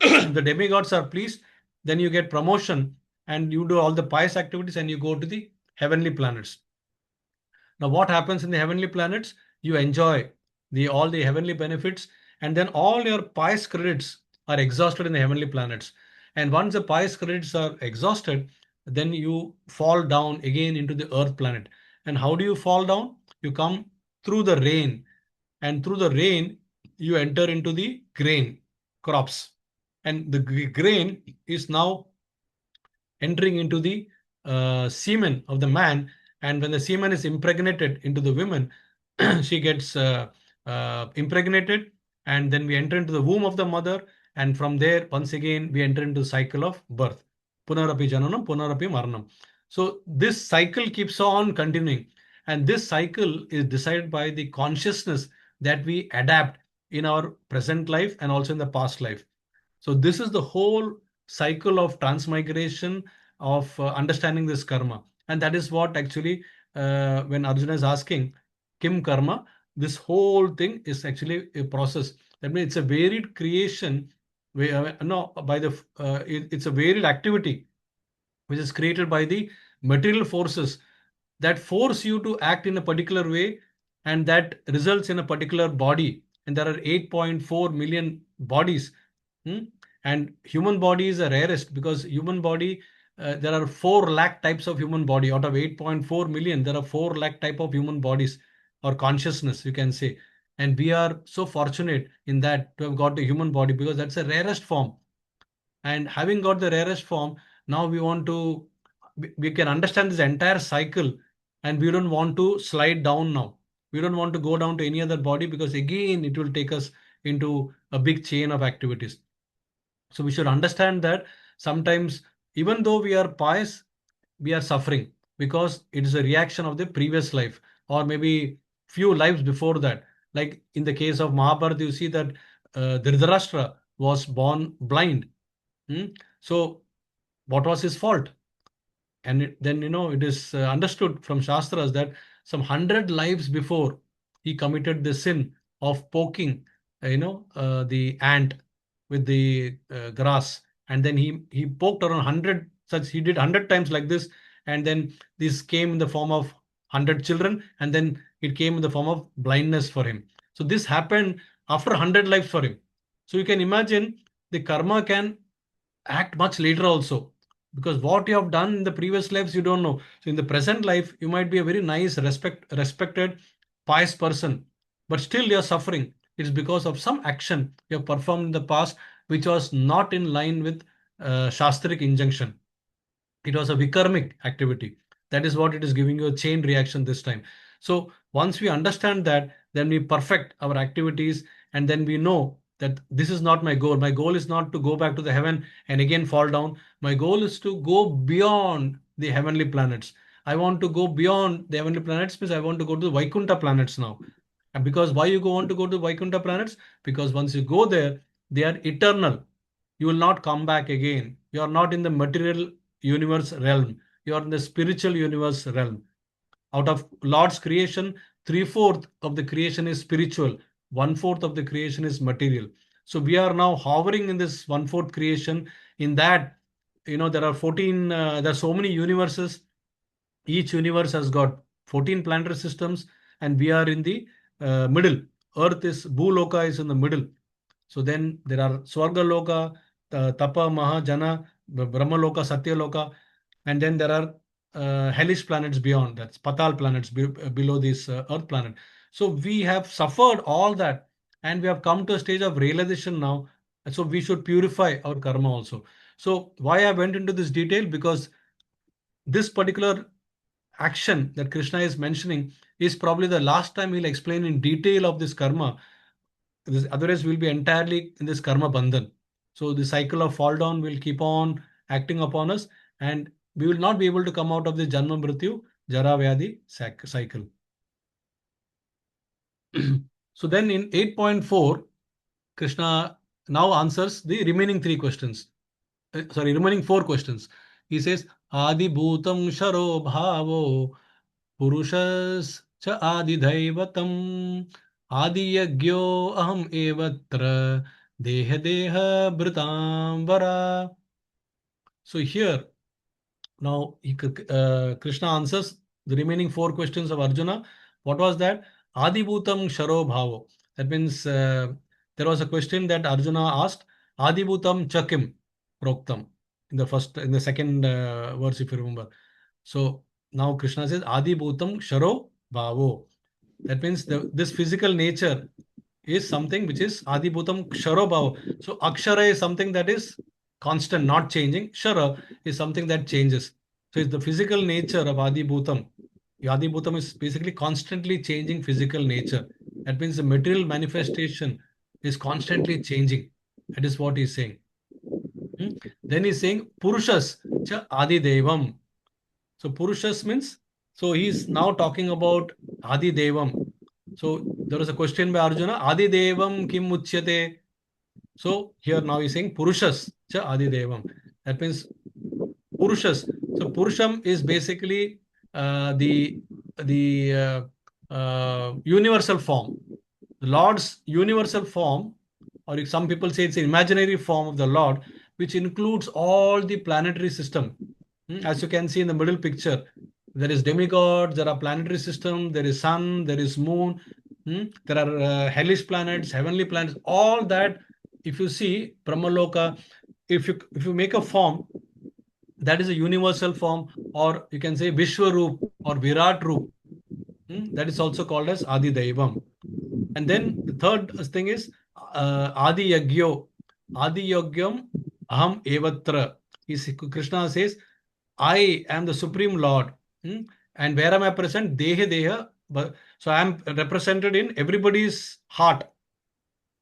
The demigods are pleased, then you get promotion and you do all the pious activities and you go to the heavenly planets. Now, what happens in the heavenly planets? You enjoy the all the heavenly benefits, and then all your pious credits are exhausted in the heavenly planets. And once the pious credits are exhausted, then you fall down again into the earth planet. And how do you fall down? You come through the rain, and through the rain, you enter into the grain crops. And the grain is now entering into the semen of the man. And when the semen is impregnated into the woman, she gets impregnated, and then we enter into the womb of the mother. And from there, once again, we enter into the cycle of birth. Punarapi jananam, punarapi maranam. So this cycle keeps on continuing. And this cycle is decided by the consciousness that we adapt in our present life and also in the past life. So this is the whole cycle of transmigration of understanding this karma. And that is what actually, when Arjuna is asking, Kim karma, this whole thing is actually a process. That means it's a varied creation. No, by the it's a varied activity which is created by the material forces that force you to act in a particular way, and that results in a particular body. And there are 8.4 million bodies. Hmm? And human body is the rarest, because human body, there are 4 lakh types of human body. Out of 8.4 million, there are 4 lakh type of human bodies, or consciousness, you can say. And we are so fortunate in that to have got the human body, because that's the rarest form. And having got the rarest form, now we want to, we can understand this entire cycle, and we don't want to slide down now. We don't want to go down to any other body, because again, it will take us into a big chain of activities. So we should understand that sometimes, even though we are pious, we are suffering because it is a reaction of the previous life, or maybe few lives before that. Like in the case of Mahabharata, you see that Dhritarashtra was born blind. Hmm? So what was his fault? And then, it is understood from Shastras that some 100 lives before, he committed the sin of poking, the ant with the grass. And then he poked around 100 such, he did 100 times like this. And then this came in the form of 100 children, and then it came in the form of blindness for him. So this happened after 100 lives for him. So you can imagine the karma can act much later also, because what you have done in the previous lives you don't know. So in the present life you might be a very nice, respected, pious person, but still you're suffering. It's because of some action you have performed in the past, which was not in line with shastric injunction. It was a vikarmic activity. That is what it is giving you, a chain reaction this time. So once we understand that, then we perfect our activities, and then we know that this is not my goal. My goal is not to go back to the heaven and again fall down. My goal is to go beyond the heavenly planets. I want to go beyond the heavenly planets, means I want to go to the Vaikuntha planets now. And because why you go on to go to Vaikuntha planets? Because once you go there, they are eternal. You will not come back again. You are not in the material universe realm. You are in the spiritual universe realm. Out of Lord's creation, 3/4 of the creation is spiritual, 1/4 of the creation is material. So we are now hovering in this 1/4 creation. In that, there are 14, there are so many universes. Each universe has got 14 planetary systems, and we are in the middle. Earth is, Bhuloka is in the middle. So then there are Swarga Loka, Tapa, Mahajana, Brahma Loka, Satya Loka, and then there are hellish planets beyond, that's Patal planets below this Earth planet. So we have suffered all that, and we have come to a stage of realization now. So we should purify our karma also. So why I went into this detail? Because this particular action that Krishna is mentioning is probably the last time he'll explain in detail of this karma. Otherwise, we'll be entirely in this karma bandhan. So the cycle of fall down will keep on acting upon us, and we will not be able to come out of the Janma Mrityu Jara Vyadhi cycle. So then in 8.4, Krishna now answers the remaining three questions. Remaining four questions. He says, Adi Bhutam Sharo Bhavo Purushas Cha Adi Daivatam Adi Yagyo Aham Evatra Deha Deha Britambara. So here, now Krishna answers the remaining four questions of Arjuna. What was that? Adi Bhutam Sharo Bhavo. That means there was a question that Arjuna asked. Adi Bhutam Chakim Proktam. In the second verse, if you remember. So now Krishna says Adi Bhutam Sharo Bhavo. That means this physical nature is something which is Adi Bhutam Ksharo Bhava. So Akshara is something that is constant, not changing. Kshara is something that changes. So it's the physical nature of Adi Bhutam. Adi Bhutam is basically constantly changing physical nature. That means the material manifestation is constantly changing. That is what he's saying. Then he's saying Purushas cha Adi Devam. So Purushas means, so he's now talking about Adi Devam. So there was a question by Arjuna, Adi Devam kim uchyate. So here now he's saying Purushas cha Adi Devam. That means Purushas. So Purusham is basically the universal form. The Lord's universal form, or if some people say it's an imaginary form of the Lord, which includes all the planetary system. As you can see in the middle picture, there is demigods, there are planetary system, there is sun, there is moon, there are hellish planets, heavenly planets, all that. If you see Brahmaloka, if you make a form, that is a universal form, or you can say Vishwaroop or Virat Roop. That is also called as Adi Daivam. And then the third thing is Adi Yagyo. Adi Yagyam Aham Evatra. Krishna says, I am the Supreme Lord. And where am I present? Deha Deha. So I am represented in everybody's heart.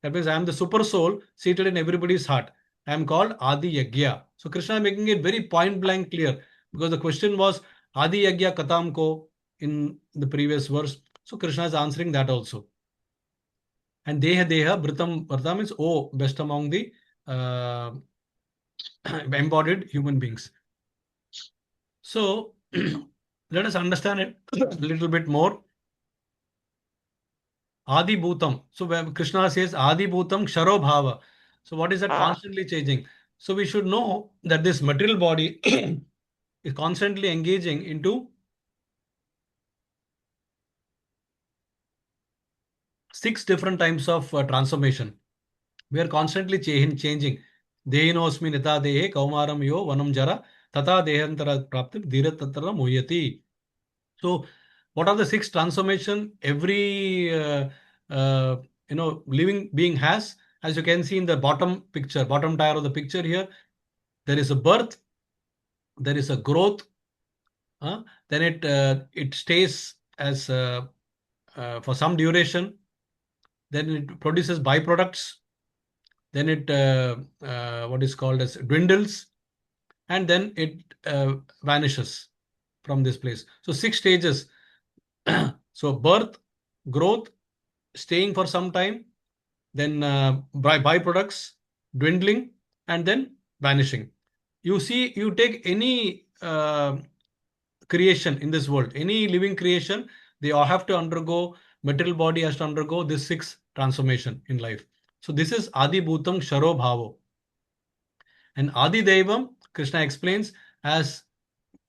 That means I am the super soul seated in everybody's heart. I am called Adi Yagya. So Krishna is making it very point blank clear, because the question was Adi Yagya Katam Ko in the previous verse. So Krishna is answering that also. And Deha Deha Britam Vartam means, oh, best among the embodied human beings. So let us understand it a little bit more. Adi Bhutam. So when Krishna says Adi Bhutam Ksharo Bhava. So what is that? Constantly changing. So we should know that this material body is constantly engaging into 6 different types of transformation. We are constantly changing. Dehinosmi nita dehe kaumaram yo vanam jara tata dehantara prapti dhira tatra muyati. So what are the 6 transformation every living being has? As you can see in the bottom picture, bottom tier of the picture here, there is a birth, there is a growth, then it stays as for some duration, then it produces byproducts, then it what is called as dwindles, and then it vanishes from this place. So 6 stages. So birth, growth, staying for some time, then byproducts, dwindling, and then vanishing. You see, you take any creation in this world, any living creation, they all have to undergo, material body has to undergo this 6 transformation in life. So this is Adi Bhutam Sharo Bhavo. And Adi Devam, Krishna explains as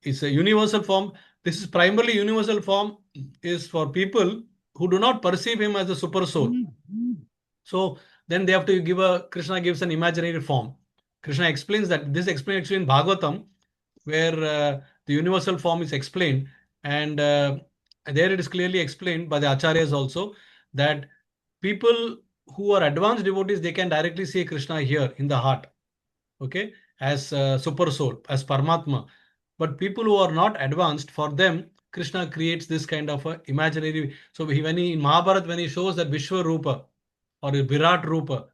it's a universal form. This is primarily universal form is for people who do not perceive him as a super soul. So then they have to give Krishna gives an imaginary form. Krishna explains that this explains actually in Bhagavatam, where the universal form is explained. And there it is clearly explained by the acharyas also that people who are advanced devotees, they can directly see Krishna here in the heart, okay, as super soul, as Paramatma. But people who are not advanced, for them, Krishna creates this kind of a imaginary. So when he in Mahabharata, when he shows that Vishwa Rupa or Virat Rupa,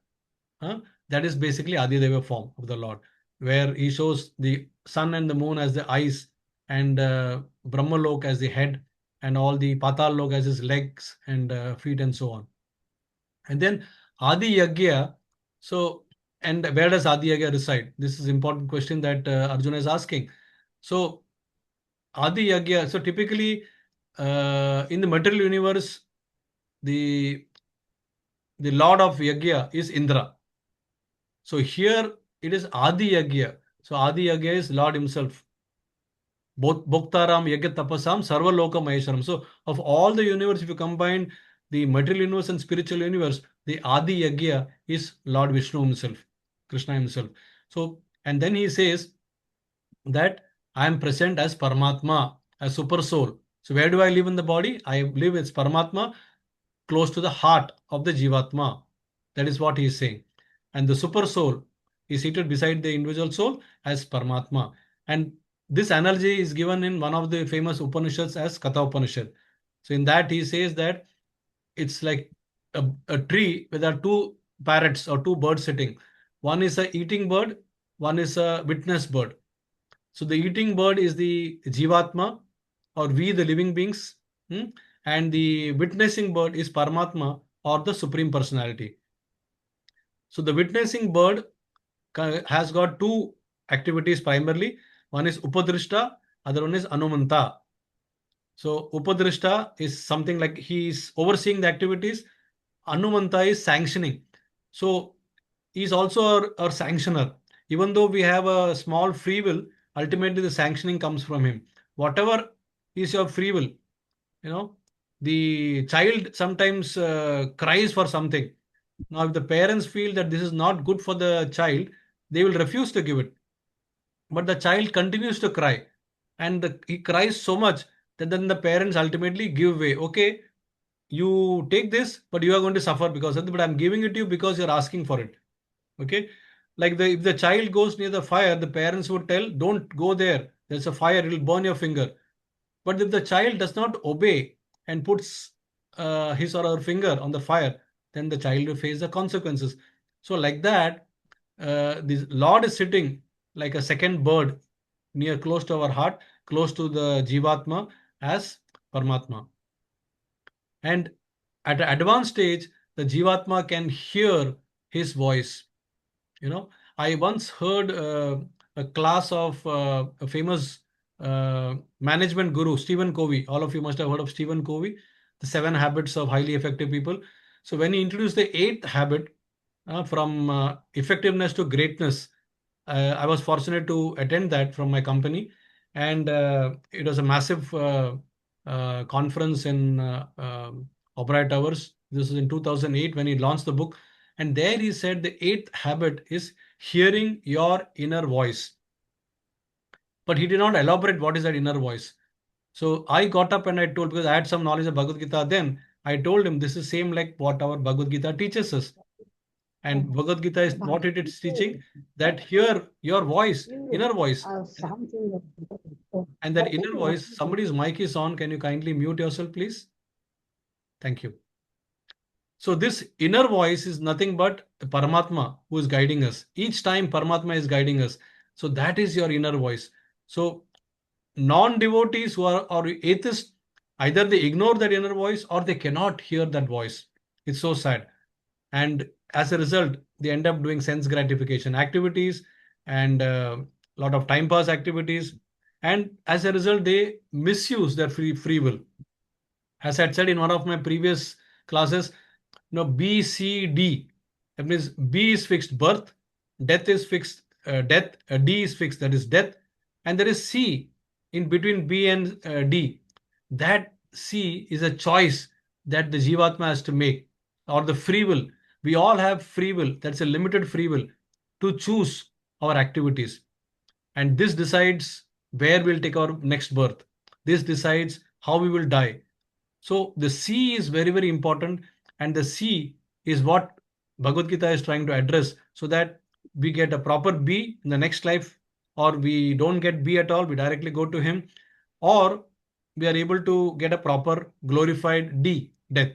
huh, that is basically Adideva form of the Lord, where he shows the sun and the moon as the eyes, and Brahmalok as the head, and all the Patal Lok as his legs and feet, and so on. And then Adi Yagya. So, and where does Adi Yagya reside? This is important question that Arjuna is asking. So, Adi Yagya. So, typically in the material universe, the Lord of Yagya is Indra. So here it is Adi Yagya. So Adi Yagya is Lord himself. Both Bhoktaram, Yagya Tapasam, Sarva Loka Maheswaram. So of all the universe, if you combine the material universe and spiritual universe, the Adi Yagya is Lord Vishnu himself, Krishna himself. So, and then he says that I am present as Paramatma, as super soul. So where do I live in the body? I live as Paramatma, close to the heart of the Jivatma. That is what he is saying. And the super soul is seated beside the individual soul as Paramatma. And this analogy is given in one of the famous Upanishads as Katha Upanishad. So in that he says that it's like a tree where there are two parrots or two birds sitting. One is a eating bird, one is a witness bird. So the eating bird is the Jivatma, or we the living beings, and the witnessing bird is Paramatma, or the Supreme Personality. So the witnessing bird has got two activities primarily. One is Upadrishta, other one is Anumanta. So Upadrishta is something like he is overseeing the activities. Anumanta is sanctioning. So he is also our sanctioner. Even though we have a small free will, ultimately the sanctioning comes from him. Whatever is your free will, the child sometimes cries for something. Now, if the parents feel that this is not good for the child, they will refuse to give it. But the child continues to cry, and he cries so much that then the parents ultimately give way. Okay, you take this, but you are going to suffer because of it. But I'm giving it to you because you're asking for it. Okay, like if the child goes near the fire, the parents would tell, "Don't go there. There's a fire. It'll burn your finger." But if the child does not obey and puts his or her finger on the fire, then the child will face the consequences. So, like that, the Lord is sitting like a second bird near close to our heart, close to the Jivatma as Paramatma. And at an advanced stage, the Jivatma can hear his voice. I once heard a class of a famous management guru, Stephen Covey. All of you must have heard of Stephen Covey, the 7 habits of highly effective people. So when he introduced the eighth habit, from effectiveness to greatness, I was fortunate to attend that from my company, and it was a massive conference in Oberoi Towers. This was in 2008 when he launched the book. And there he said the eighth habit is hearing your inner voice. But he did not elaborate what is that inner voice. So I got up and I told, because I had some knowledge of Bhagavad Gita then, I told him this is same like what our Bhagavad Gita teaches us. And Bhagavad Gita is what it is teaching, that hear your voice, inner voice. And that inner voice, somebody's mic is on. Can you kindly mute yourself, please? Thank you. So this inner voice is nothing but Paramatma who is guiding us. Each time Paramatma is guiding us. So that is your inner voice. So non-devotees who are or atheists, either they ignore that inner voice or they cannot hear that voice. It's so sad. And as a result, they end up doing sense gratification activities and a lot of time pass activities. And as a result, they misuse their free will. As I had said in one of my previous classes, B, C, D. That means B is fixed, birth, death is fixed, death, D is fixed, that is death, and there is C in between B and D. That C is a choice that the Jivatma has to make, or the free will. We all have free will, that's a limited free will to choose our activities. And this decides where we'll take our next birth. This decides how we will die. So the C is very, very important, and the C is what Bhagavad Gita is trying to address, so that we get a proper B in the next life, or we don't get B at all, we directly go to him, or we are able to get a proper glorified D, death.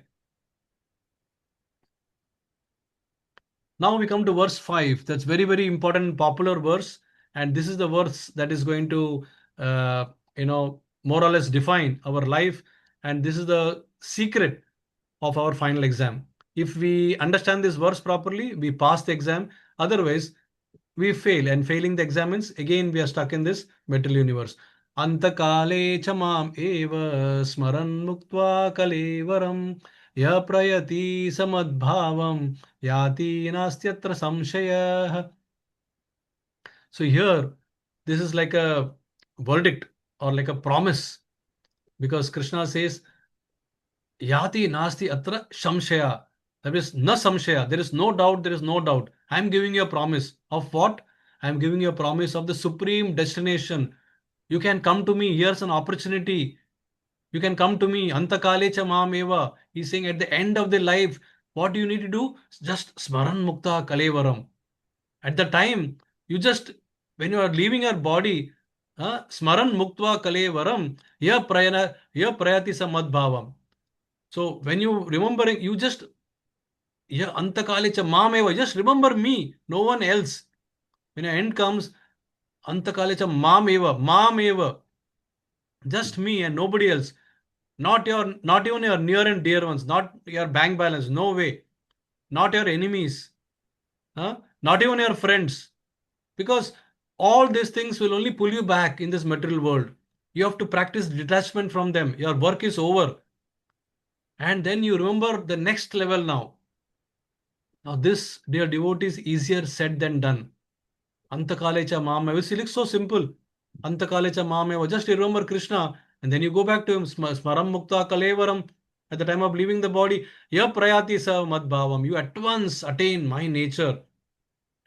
Now we come to verse 5. That's very, very important, popular verse. And this is the verse that is going to, more or less define our life. And this is the secret of our final exam. If we understand this verse properly, we pass the exam. Otherwise, we fail. And failing the exam means, again, we are stuck in this material universe. Antakale chamam eva smaran muktva kalevaram ya prayati samadbhavam yati nastyatra samshaya. So here, this is like a verdict or like a promise, because Krishna says, Yati nasti atra samshaya. That is na samshaya. There is no doubt, there is no doubt. I am giving you a promise of what? I am giving you a promise of the supreme destination. You can come to me. Here's an opportunity. You can come to me. Antakale cha maam eva. He's saying at the end of the life, what do you need to do? Just smaran mukta kalevaram. At the time, you just, when you are leaving your body, smaran muktva kalevaram, ya prayati samadbhavam. So when you remembering, you just, yeah, antakalicha mameva, just remember me, no one else. When your end comes, antakalicha mameva, just me and nobody else. Not even your near and dear ones, not your bank balance, no way. Not your enemies, not even your friends. Because all these things will only pull you back in this material world. You have to practice detachment from them. Your work is over. And then you remember the next level now. Now, this, dear devotees, easier said than done. Antakalecha Mameva. It looks so simple. Antakalecha Mameva. Just remember Krishna, and then you go back to him. Smaram Mukta Kalevaram. At the time of leaving the body, Ya Prayati Sa Madbhavam. You at once attain my nature.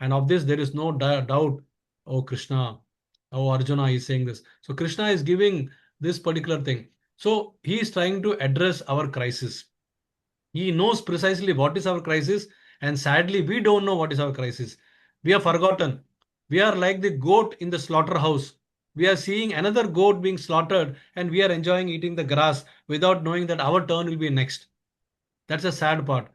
And of this, there is no doubt. Oh, Krishna. Oh, Arjuna is saying this. So, Krishna is giving this particular thing. So, he is trying to address our crisis. He knows precisely what is our crisis, and sadly, we don't know what is our crisis. We have forgotten. We are like the goat in the slaughterhouse. We are seeing another goat being slaughtered, and we are enjoying eating the grass without knowing that our turn will be next. That's a sad part.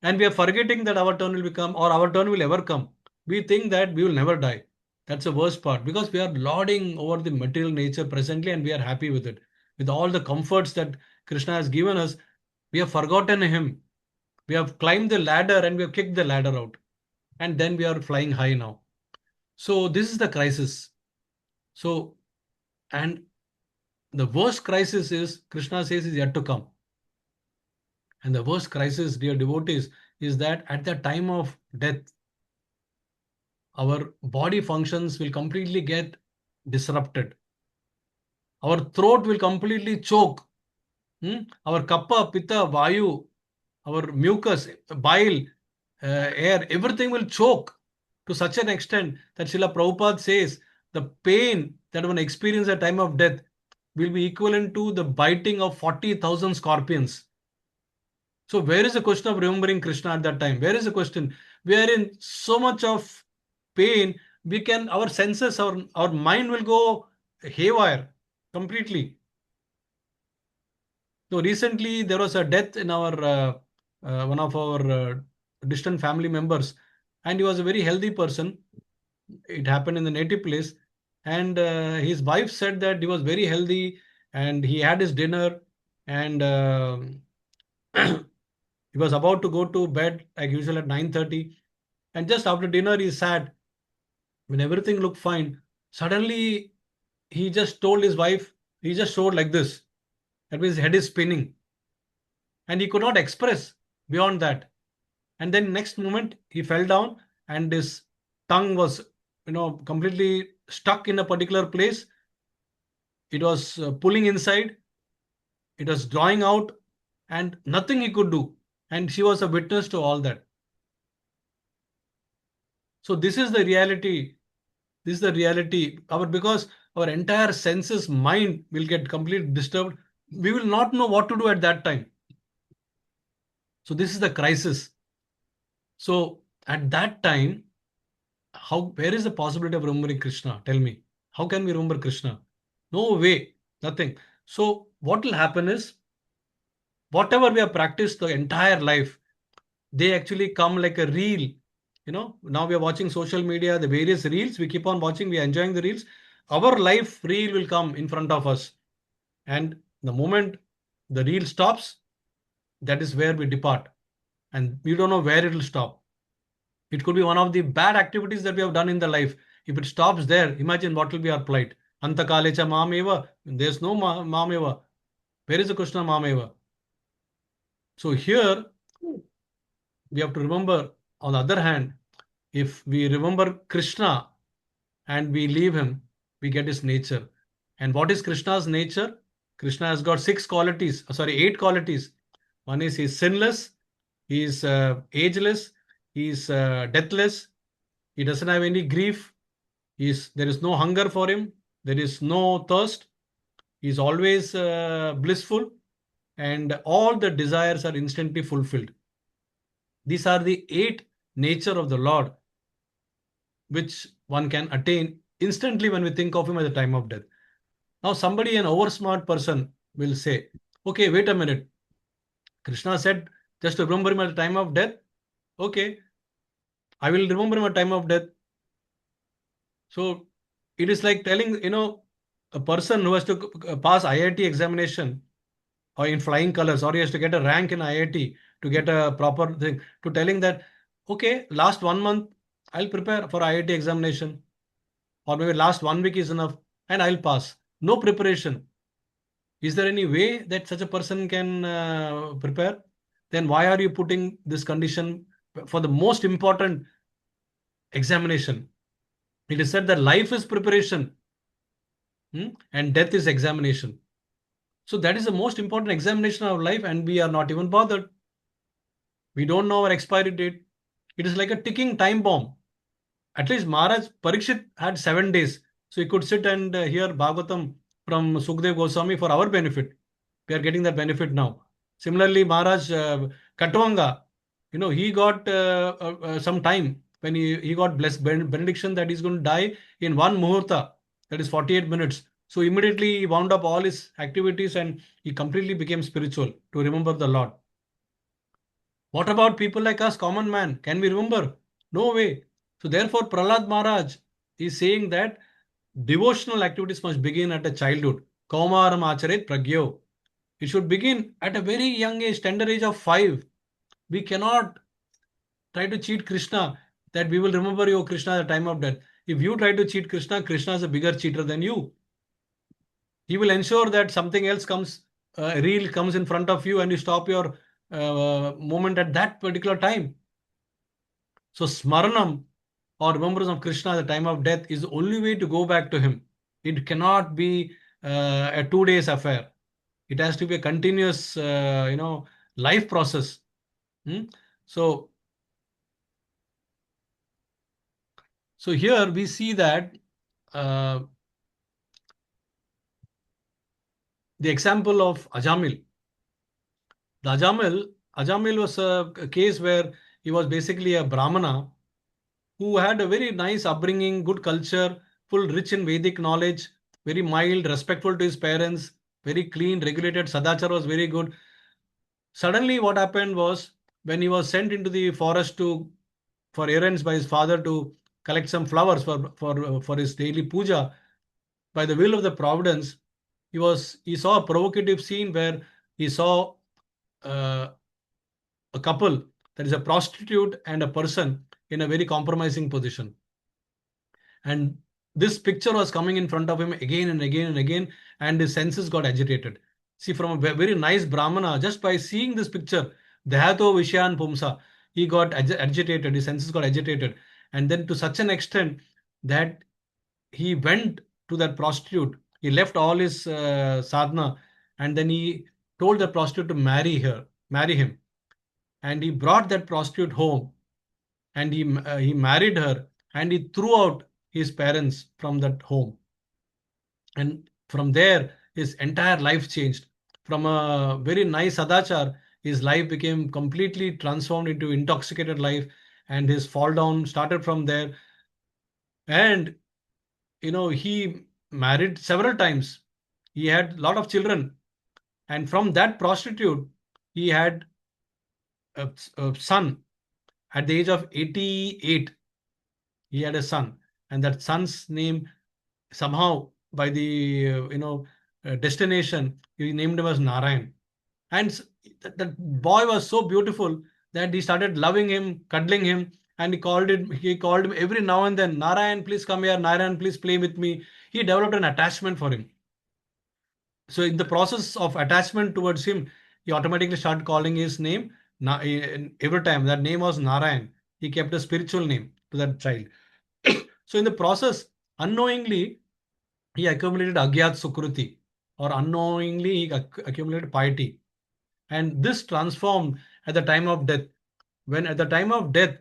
And we are forgetting that our turn will become, or our turn will ever come. We think that we will never die. That's the worst part, because we are lording over the material nature presently, and we are happy with it. With all the comforts that Krishna has given us, we have forgotten him. We have climbed the ladder and we have kicked the ladder out. And then we are flying high now. So this is the crisis. So, and the worst crisis is, Krishna says, is yet to come. And the worst crisis, dear devotees, is that at the time of death, our body functions will completely get disrupted. Our throat will completely choke. Our kapha, pitta, vayu, our mucus, bile, air, everything will choke to such an extent that Srila Prabhupada says the pain that one experiences at time of death will be equivalent to the biting of 40,000 scorpions. So where is the question of remembering Krishna at that time? Where is the question? We are in so much of pain, our senses, our mind will go haywire completely. So recently there was a death in our one of our distant family members, and he was a very healthy person. It happened in the native place, and his wife said that he was very healthy, and he had his dinner, and he was about to go to bed like usual at 9:30, and just after dinner he sat. When everything looked fine, suddenly he just told his wife, he just showed like this. That means his head is spinning. and he could not express beyond that. And then next moment he fell down, and his tongue was, completely stuck in a particular place. It was pulling inside, it was drawing out, and nothing he could do. And she was a witness to all that. So this is the reality. This is the reality. Because our entire senses mind will get completely disturbed. We will not know what to do at that time. So this is the crisis. So at that time, where is the possibility of remembering Krishna? Tell me. How can we remember Krishna? No way. Nothing. So what will happen is, whatever we have practiced the entire life, they actually come like a reel. Now we are watching social media, the various reels. We keep on watching. We are enjoying the reels. Our life reel will come in front of us. And the moment the reel stops, that is where we depart. And we don't know where it will stop. It could be one of the bad activities that we have done in the life. If it stops there, imagine what will be our plight. Antakalecha mameva. There's no mameva. Where is the Krishna mameva? So here we have to remember, on the other hand, if we remember Krishna and we leave him, we get his nature. And what is Krishna's nature? Krishna has got 8 qualities. One is he's sinless, he's ageless, he's deathless, he doesn't have any grief, there is no hunger for him, there is no thirst, he's always blissful, and all the desires are instantly fulfilled. These are the 8 nature of the Lord, which one can attain instantly when we think of him at the time of death. Now, somebody, an oversmart person, will say, okay, wait a minute. Krishna said just to remember him at the time of death. Okay, I will remember him at the time of death. So it is like telling, a person who has to pass IIT examination or in flying colors, or he has to get a rank in IIT to get a proper thing, to telling that, okay, last 1 month, I'll prepare for IIT examination, or maybe last 1 week is enough and I'll pass. No preparation. Is there any way that such a person can prepare? Then why are you putting this condition for the most important examination? It is said that life is preparation, and death is examination. So that is the most important examination of life, and we are not even bothered. We don't know our expiry date. It is like a ticking time bomb. At least Maharaj Parikshit had 7 days. So he could sit and hear Bhagavatam from Sukhdev Goswami for our benefit. We are getting that benefit now. Similarly, Maharaj Katwanga, he got some time when he got blessed benediction that he's going to die in 1 muhurta, that is 48 minutes. So immediately he wound up all his activities and he completely became spiritual to remember the Lord. What about people like us, common man? Can we remember? No way. So therefore, Prahlad Maharaj is saying that devotional activities must begin at a childhood. Kaumaram acharet pragyo. It should begin at a very young age, tender age of 5. We cannot try to cheat Krishna that we will remember you, Krishna, at the time of death. If you try to cheat Krishna, Krishna is a bigger cheater than you. He will ensure that something else comes, real comes in front of you, and you stop your moment at that particular time. So Smaranam, or remembrance of Krishna at the time of death, is the only way to go back to him. It cannot be a 2 days affair. It has to be a continuous, life process. So, here we see that the example of Ajamil. The Ajamil was a case where he was basically a Brahmana who had a very nice upbringing, good culture, full rich in Vedic knowledge, very mild, respectful to his parents, very clean, regulated. Sadachar was very good. Suddenly, what happened was, when he was sent into the forest for errands by his father to collect some flowers for his daily puja, by the will of the providence, he saw a provocative scene where he saw uh, a couple, that is a prostitute and a person, in a very compromising position. And this picture was coming in front of him again and again and again, and his senses got agitated. See, from a very nice Brahmana, just by seeing this picture, Dehato Vishyan Pumsa, he got agitated, his senses got agitated. And then to such an extent that he went to that prostitute. He left all his sadhana, and then he told the prostitute to marry him. And he brought that prostitute home, and he married her, and he threw out his parents from that home. And from there, his entire life changed. From a very nice adachar, his life became completely transformed into intoxicated life, and his fall down started from there. And he married several times. He had a lot of children, and from that prostitute, he had a son. At the age of 88, he had a son, and that son's name, somehow by the destination, he named him as Narayan. And that boy was so beautiful that he started loving him, cuddling him, and he called him every now and then, Narayan, please come here, Narayan, please play with me. He developed an attachment for him. So in the process of attachment towards him, he automatically started calling his name every time. That name was Narayan. He kept a spiritual name to that child. So in the process, unknowingly, he accumulated agyat sukruti, or unknowingly he accumulated piety. And this transformed at the time of death. When at the time of death,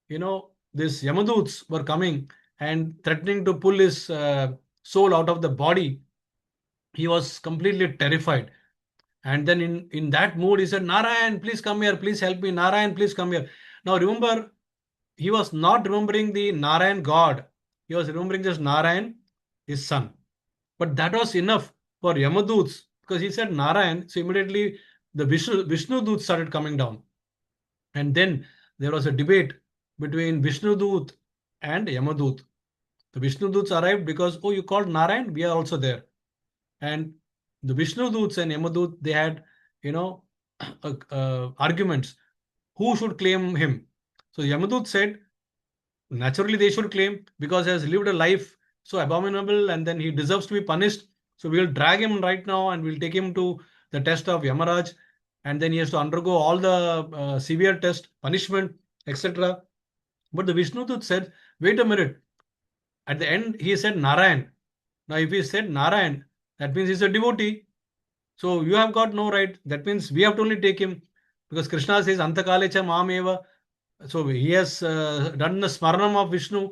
these Yamaduts were coming and threatening to pull his soul out of the body, he was completely terrified. And then in that mood, he said, Narayan, please come here, please help me. Narayan, please come here. Now remember, he was not remembering the Narayan God. He was remembering just Narayan, his son. But that was enough for Yamaduts, because he said Narayan. So immediately the Vishnu Dut started coming down. And then there was a debate between Vishnu Dut and Yamadut. The Vishnu Duts arrived because, oh, you called Narayan, we are also there. And the Vishnu Duts and Yamadut, they had, arguments. Who should claim him? So Yamadut said, naturally they should claim, because he has lived a life so abominable and then he deserves to be punished. So we'll drag him right now and we'll take him to the test of Yamaraj, and then he has to undergo all the severe test, punishment, etc. But the Vishnu Dut said, wait a minute. At the end, he said Narayan. Now, if he said Narayan, that means he's a devotee. So you have got no right. That means we have to only take him, because Krishna says Antakalecha Mameva. So he has done the Smaranam of Vishnu.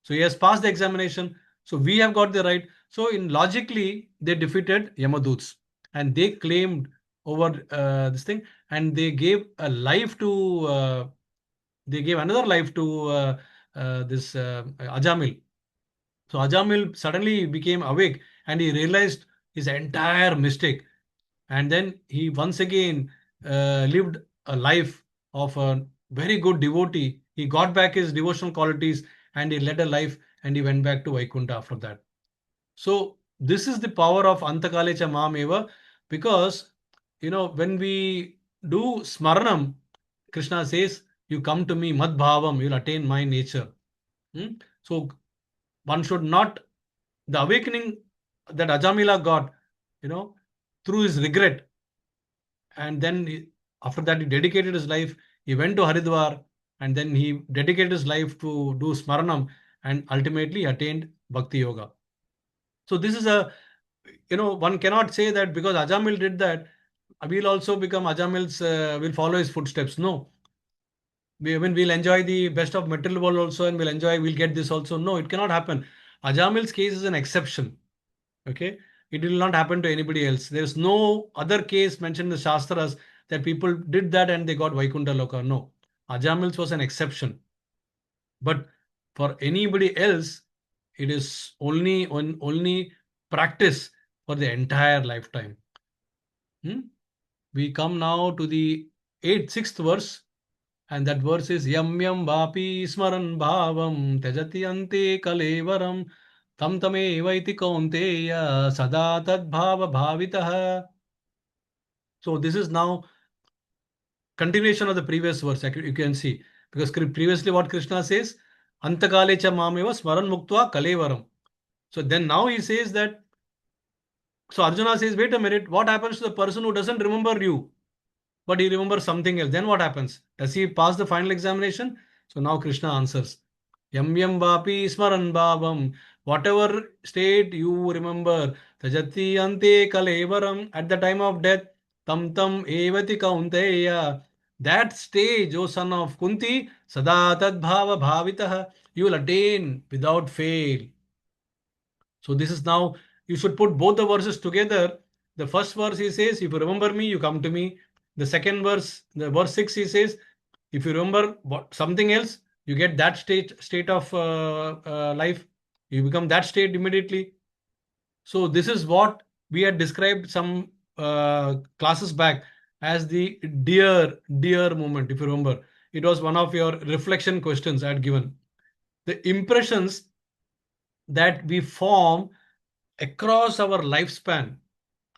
So he has passed the examination. So we have got the right. So in logically, they defeated Yamaduts, and they claimed over this thing, and they gave a life to they gave another life to this Ajamil. So Ajamil suddenly became awake, and he realized his entire mistake. And then he once again lived a life of a very good devotee. He got back his devotional qualities, and he led a life, and he went back to Vaikuntha after that. So this is the power of Antakalecha Mameva, because when we do Smaranam, Krishna says, you come to me, Mad Bhavam, you'll attain my nature. So one should not, the awakening that Ajamila got, through his regret, and then after that he dedicated his life, he went to Haridwar, and then he dedicated his life to do Smaranam, and ultimately attained Bhakti Yoga. So this is one cannot say that because Ajamil did that, we'll also become Ajamil's, will follow his footsteps. No. We'll enjoy the best of material world also, and we'll get this also. No, it cannot happen. Ajamil's case is an exception. Okay. It will not happen to anybody else. There's no other case mentioned in the Shastras that people did that and they got Vaikuntha Loka. No. Ajamil's was an exception. But for anybody else, it is only practice for the entire lifetime. We come now to the sixth verse, and that verse is Yam Yam Vapi Smaran Bhavam Tejati Ante Kalevaram Tam Tame Vaiti Kaunteya Sada Tad Bhava Bhavitaha. So this is now continuation of the previous verse. You can see, because previously what Krishna says, Antakalecha Mameva Smaran Muktva Kalevaram. So then now he says that So Arjuna says, wait a minute, what happens to the person who doesn't remember you, but he remembers something else? Then what happens? Does he pass the final examination? So now Krishna answers, Yam yam vapi smaran bhavam, whatever state you remember, tajati ante kalevaram, at the time of death, tam tam evati kaunteya. That stage, O son of Kunti, sada tad bhava bhavitaha, you will attain without fail. So this is now, you should put both the verses together. The first verse he says, if you remember me, you come to me. The second verse, the verse 6, he says, if you remember something else, you get that state of life. You become that state immediately. So this is what we had described some classes back as the dear moment. If you remember, it was one of your reflection questions I had given. The impressions that we form across our lifespan.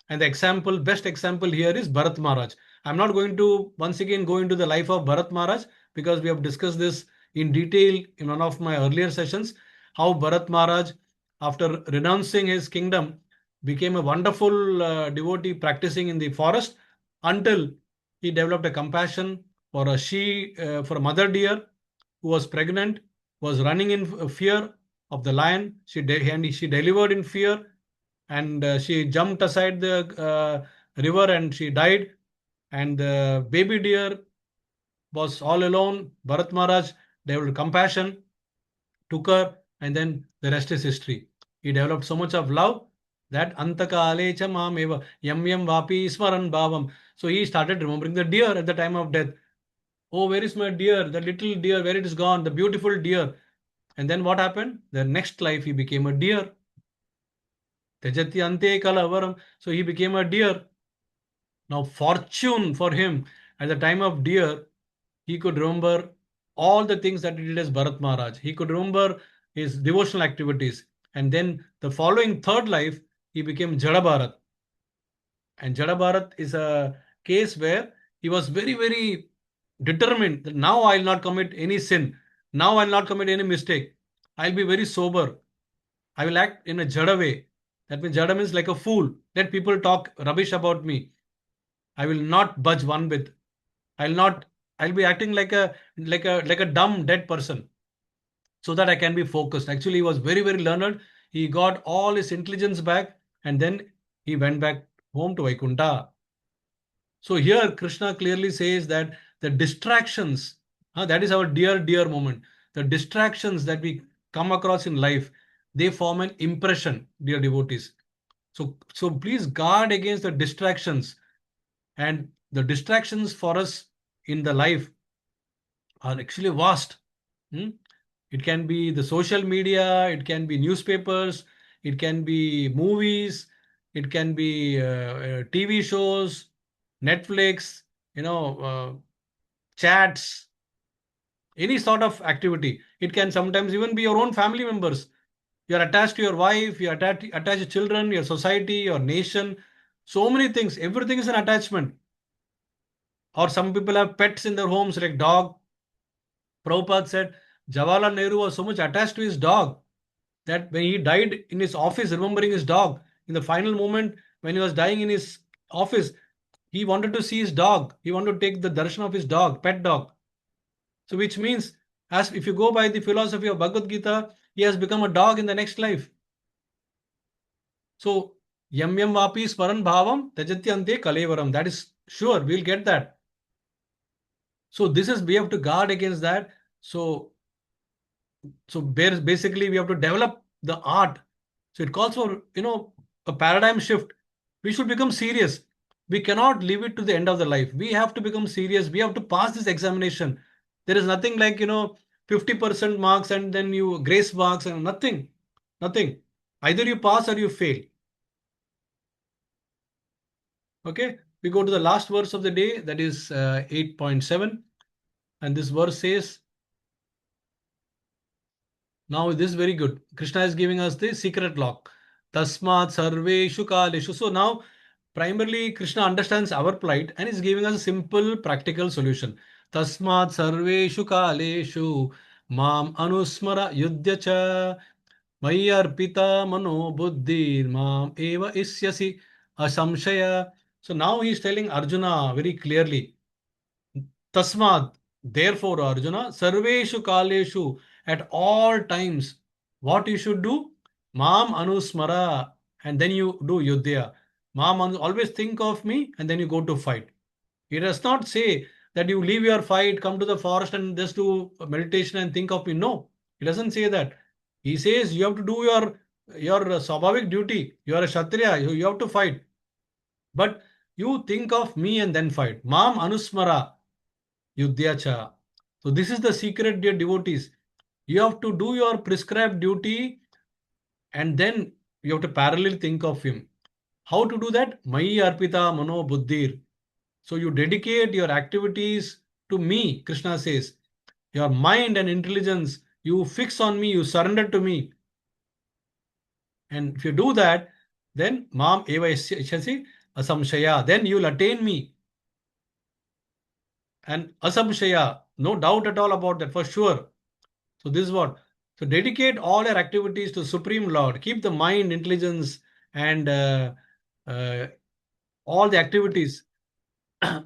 And the example, best example here is Bharat Maharaj. I'm not going to once again go into the life of Bharat Maharaj because we have discussed this in detail in one of my earlier sessions. How Bharat Maharaj, after renouncing his kingdom, became a wonderful devotee practicing in the forest until he developed a compassion for for a mother deer who was pregnant, was running in fear of the lion. And she delivered in fear, and she jumped aside the river and she died. And the baby deer was all alone. Bharat Maharaj developed compassion, took her, and then the rest is history. He developed so much of love that Antakale cha mameva yam yam vapi smaran bhavam. So he started remembering the deer at the time of death. Oh, where is my deer? The little deer, where it is gone? The beautiful deer. And then what happened? The next life he became a deer. Tejati ante kalavaram. So he became a deer. Now, fortune for him at the time of deer, he could remember all the things that he did as Bharat Maharaj. He could remember his devotional activities. And then the following third life, he became Jada Bharat. And Jada Bharat is a case where he was very, very determined that now I'll not commit any sin. Now I'll not commit any mistake. I'll be very sober. I will act in a Jada way. That means Jada means like a fool. Let people talk rubbish about me. I will not budge one bit. I'll not. I'll be acting like a dumb dead person, so that I can be focused. Actually, he was very very learned. He got all his intelligence back, and then he went back home to Vaikunta. So here Krishna clearly says that the distractions, that is our dear moment. The distractions that we come across in life, they form an impression, dear devotees. So please guard against the distractions. And the distractions for us in the life are actually vast. Hmm? It can be the social media, it can be newspapers, it can be movies, it can be TV shows, Netflix, chats, any sort of activity. It can sometimes even be your own family members. You're attached to your wife, you're attached to children, your society, your nation. So many things. Everything is an attachment. Or some people have pets in their homes like dog. Prabhupada said Jawaharlal Nehru was so much attached to his dog that when he died in his office, remembering his dog, in the final moment when he was dying in his office, he wanted to see his dog. He wanted to take the darshan of his dog, pet dog. So, which means, as if you go by the philosophy of Bhagavad-Gita, he has become a dog in the next life. So, yam yam vapi smaran bhavam tajati ante kalevaram. That is sure, we'll get that. So, this is, we have to guard against that. So basically we have to develop the art. So it calls for a paradigm shift. We should become serious. We cannot leave it to the end of the life. We have to become serious. We have to pass this examination. There is nothing like 50% marks and then you grace marks, and nothing. Either you pass or you fail. Okay, we go to the last verse of the day, that is 8.7, and this verse says, now this is very good. Krishna is giving us the secret lock. Tasmat sarveshu kaleshu. So now primarily Krishna understands our plight and is giving us a simple practical solution. Tasmat sarveshu kaleshu mam anusmara yudhya cha. Maya arpita mano buddhir mam eva isyasi asamshaya. So now he is telling Arjuna very clearly, Tasmad, therefore Arjuna, sarveshu kaleshu, at all times, what you should do? Mam anusmara, and then you do yudhya. Always think of me, and then you go to fight. He does not say that you leave your fight, come to the forest and just do meditation and think of me. No, he doesn't say that. He says you have to do your swabhavik duty. You are a kshatriya, you have to fight. But you think of me and then fight. Mam anusmara yudhyacha. So this is the secret, dear devotees. You have to do your prescribed duty and then you have to parallelly think of him. How to do that? Mai arpita mano buddhir. So you dedicate your activities to me, Krishna says. Your mind and intelligence, you fix on me, you surrender to me. And if you do that, then Mam eva ishasi asamshaya, then you will attain me. And asamshaya, no doubt at all about that, for sure. So this is what. So dedicate all your activities to Supreme Lord. Keep the mind, intelligence, and uh, all the activities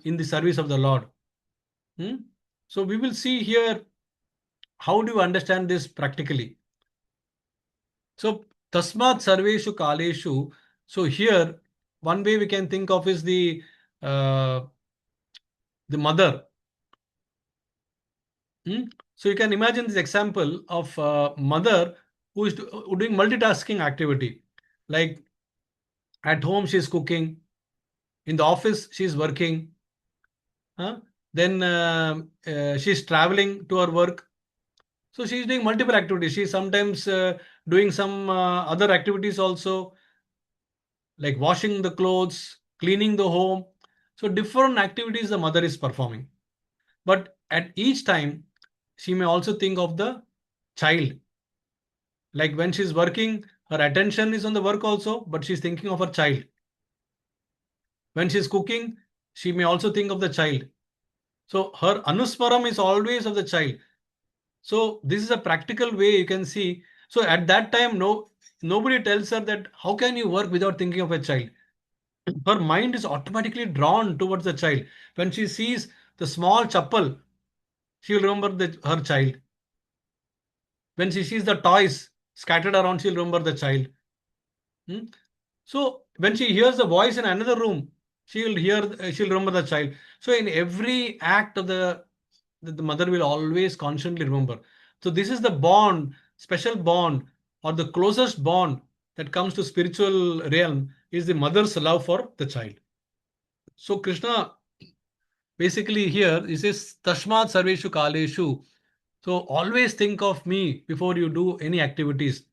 in the service of the Lord. Hmm? So we will see here how do you understand this practically. So tasmat sarveshu kaleshu. So here one way we can think of is uh, the mother. Hmm? So you can imagine this example of mother who is doing multitasking activity. Like at home she is cooking, in the office she is working, huh? Then she is traveling to her work. So she is doing multiple activities. She is sometimes doing some other activities also, like washing the clothes, cleaning the home. So different activities the mother is performing. But at each time, she may also think of the child. Like when she's working, her attention is on the work also, but she's thinking of her child. When she's cooking, she may also think of the child. So her anusmaram is always of the child. So this is a practical way you can see. So at that time, nobody tells her that how can you work without thinking of a child. Her mind is automatically drawn towards the child. When she sees the small chappal, she will remember her child. When she sees the toys scattered around, she'll remember the child. Hmm? So when she hears the voice in another room, she'll remember the child. So in every act of the mother will always constantly remember. So this is the bond, special bond, or the closest bond that comes to spiritual realm is the mother's love for the child. So Krishna basically here he says Tashmat Sarveshu Kaleshu. So always think of me before you do any activities.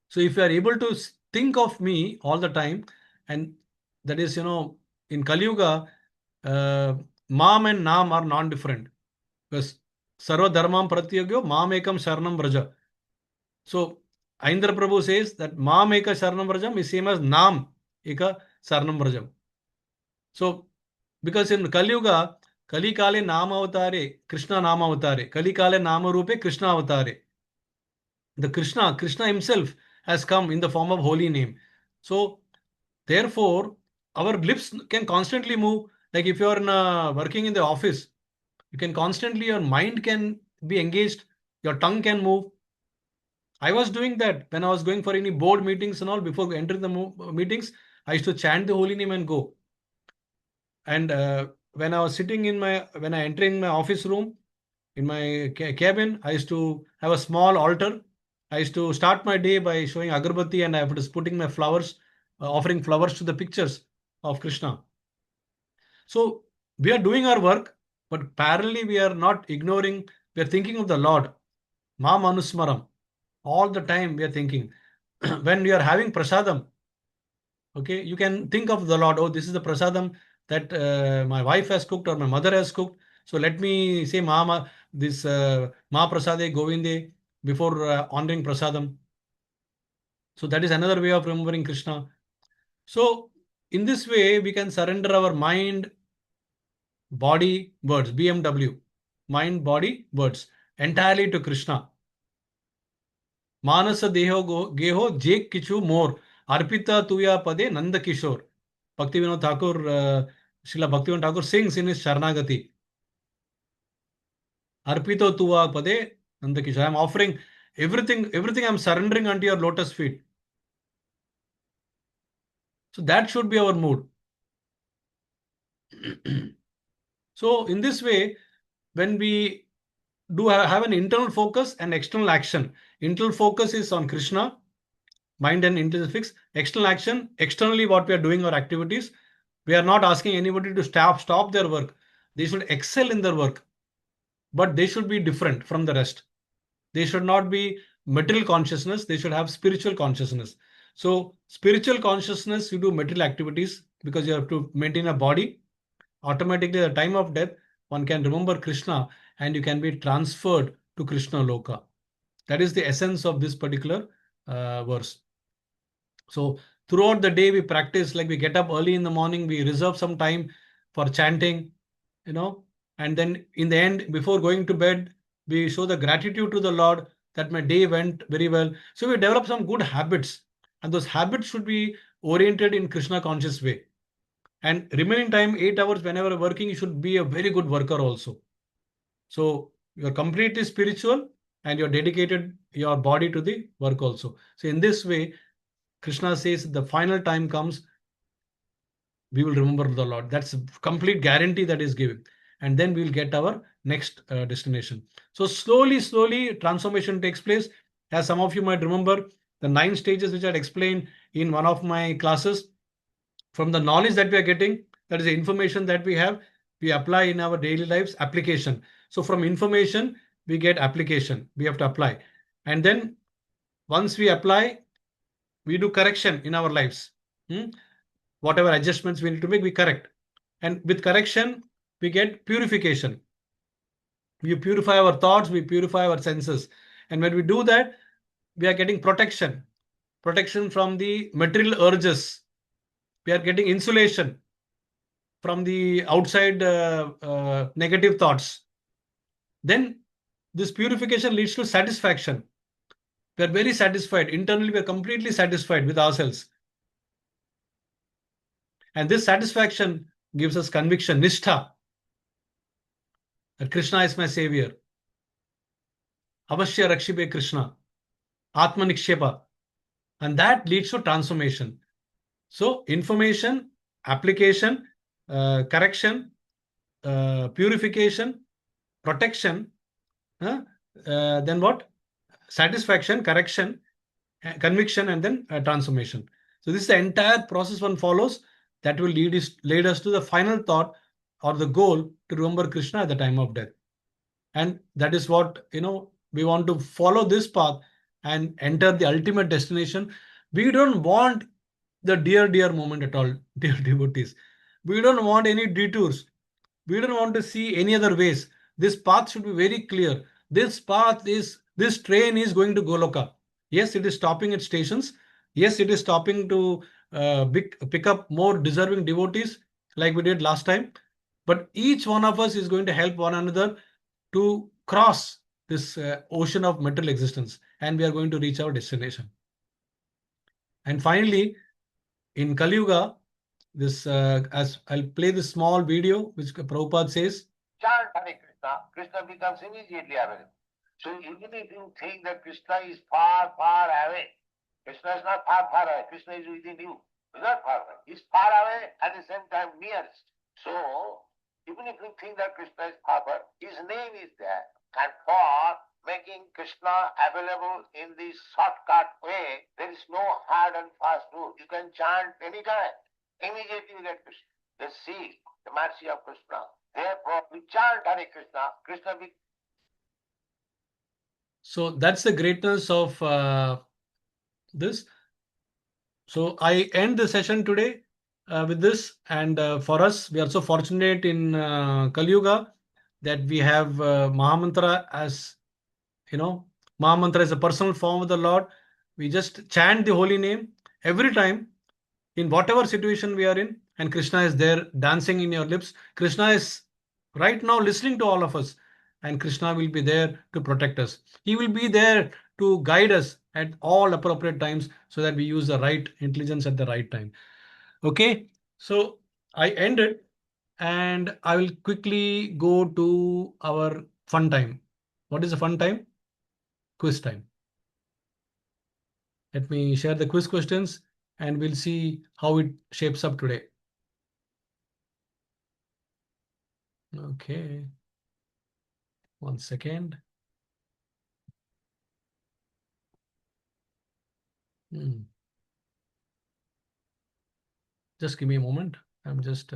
So if you are able to think of me all the time, and that is, in Kali Yuga, Mam and Nam are non-different. Because Sarva Dharmam Pratyagyo Mam Ekam Sharanam Vraja. So Aindra Prabhu says that Mam Eka Sharanam Vrajam is same as Nam Eka Sharanam Vrajam. So because in Kali Yuga, Kali Kale Nama Avatare, Krishna Nama Avatare, Kali Kale Nama Rupe, Krishna Avatare. The Krishna himself has come in the form of holy name. So therefore, our lips can constantly move. Like if you are working in the office, you can constantly, your mind can be engaged, your tongue can move. I was doing that when I was going for any board meetings and all. Before entering the meetings, I used to chant the holy name and go. And when I was sitting when I entering my office room, in my cabin, I used to have a small altar. I used to start my day by showing agarbatti and I was putting my flowers, offering flowers to the pictures of Krishna. So we are doing our work, but parallelly we are not ignoring, we are thinking of the Lord. Ma Manusmaram. All the time we are thinking. When we are having prasadam, okay, you can think of the Lord. Oh, this is the prasadam that my wife has cooked or my mother has cooked. So let me say Mama, this Ma Prasade Govinde before honoring prasadam. So that is another way of remembering Krishna. So in this way, we can surrender our mind, body, words, BMW, mind, body, words, entirely to Krishna. Manasa deho geho jek kichu more. Arpita tuya pade Nanda Kishore. Bhaktivinoda Thakur, Srila Bhaktivinoda Thakur sings in his Sharanagati. Arpito tuva pade Nanda Kishore. I am offering everything I am surrendering unto your lotus feet. So that should be our mood. So in this way, when we do have an internal focus and external action. Internal focus is on Krishna, mind and intelligence fix. External action, externally what we are doing our activities. We are not asking anybody to stop their work. They should excel in their work, but they should be different from the rest. They should not be material consciousness. They should have spiritual consciousness. So spiritual consciousness, you do material activities because you have to maintain a body. Automatically, at the time of death, one can remember Krishna and you can be transferred to Krishna Loka. That is the essence of this particular verse. So throughout the day, we practice, like we get up early in the morning, we reserve some time for chanting, and then in the end, before going to bed, we show the gratitude to the Lord that my day went very well. So we develop some good habits, and those habits should be oriented in Krishna conscious way. And remaining time, 8 hours, whenever working, you should be a very good worker also. So you're completely spiritual and you're dedicated your body to the work also. So in this way, Krishna says the final time comes, we will remember the Lord. That's a complete guarantee that is given. And then we'll get our next destination. So slowly, transformation takes place. As some of you might remember, the 9 stages which I had explained in one of my classes, from the knowledge that we are getting, that is the information that we have, we apply in our daily lives, application. So from information, we get application. We have to apply. And then once we apply, we do correction in our lives. Whatever adjustments we need to make, we correct. And with correction, we get purification. We purify our thoughts, we purify our senses. And when we do that, we are getting protection. Protection from the material urges. We are getting insulation from the outside negative thoughts. Then this purification leads to satisfaction. We are very satisfied. Internally, we are completely satisfied with ourselves. And this satisfaction gives us conviction, nishtha, that Krishna is my savior. Avashya Rakshibe Krishna, Atma Nikshepa. And that leads to transformation. So information, application, correction, purification, protection, then what? Satisfaction, correction, conviction, and then transformation. So this is the entire process one follows that will lead us to the final thought or the goal to remember Krishna at the time of death. And that is what, we want to follow this path and enter the ultimate destination. We don't want the dear moment at all, dear devotees. We don't want any detours. We don't want to see any other ways. This path should be very clear. This train is going to Goloka. Yes, it is stopping at stations. Yes, it is stopping to pick up more deserving devotees like we did last time. But each one of us is going to help one another to cross this ocean of material existence, and we are going to reach our destination. And finally, in Kali Yuga, as I'll play this small video which Prabhupada says. Chant Hare Krishna, Krishna becomes immediately available. So even if you think that Krishna is far away, Krishna is not far away. Krishna is within you. He's not far away. He's far away at the same time nearest. So even if you think that Krishna is far, his name is there. And for making Krishna available in this shortcut way, there is no hard and fast rule. You can chant anytime. Immediately you get Krishna. Let's see the mercy of Krishna. Therefore, we chant Hare Krishna. Krishna be. So that's the greatness of this. So I end the session today with this. And for us, we are so fortunate in Kali Yuga that we have Mahamantra as, Mahamantra is a personal form of the Lord. We just chant the holy name every time in whatever situation we are in. And Krishna is there dancing in your lips. Krishna is right now listening to all of us. And Krishna will be there to protect us. He will be there to guide us at all appropriate times so that we use the right intelligence at the right time. Okay, so I end it and I will quickly go to our fun time. What is the fun time? Quiz time. Let me share the quiz questions and we'll see how it shapes up today. Okay, 1 second. Just give me a moment. I'm just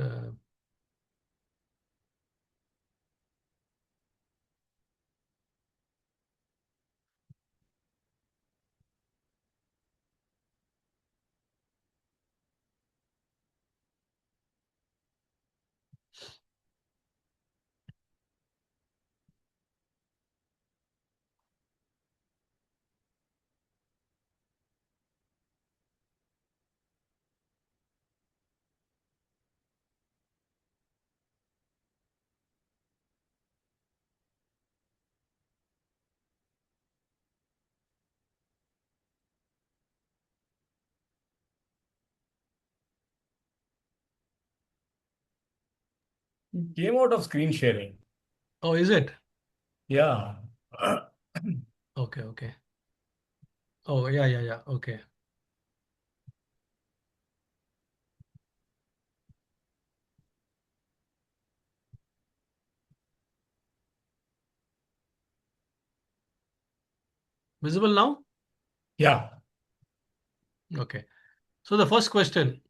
Came out of screen sharing. Oh, is it? Yeah. Okay, okay. Oh, yeah. Okay. Visible now? Yeah. Okay. So the first question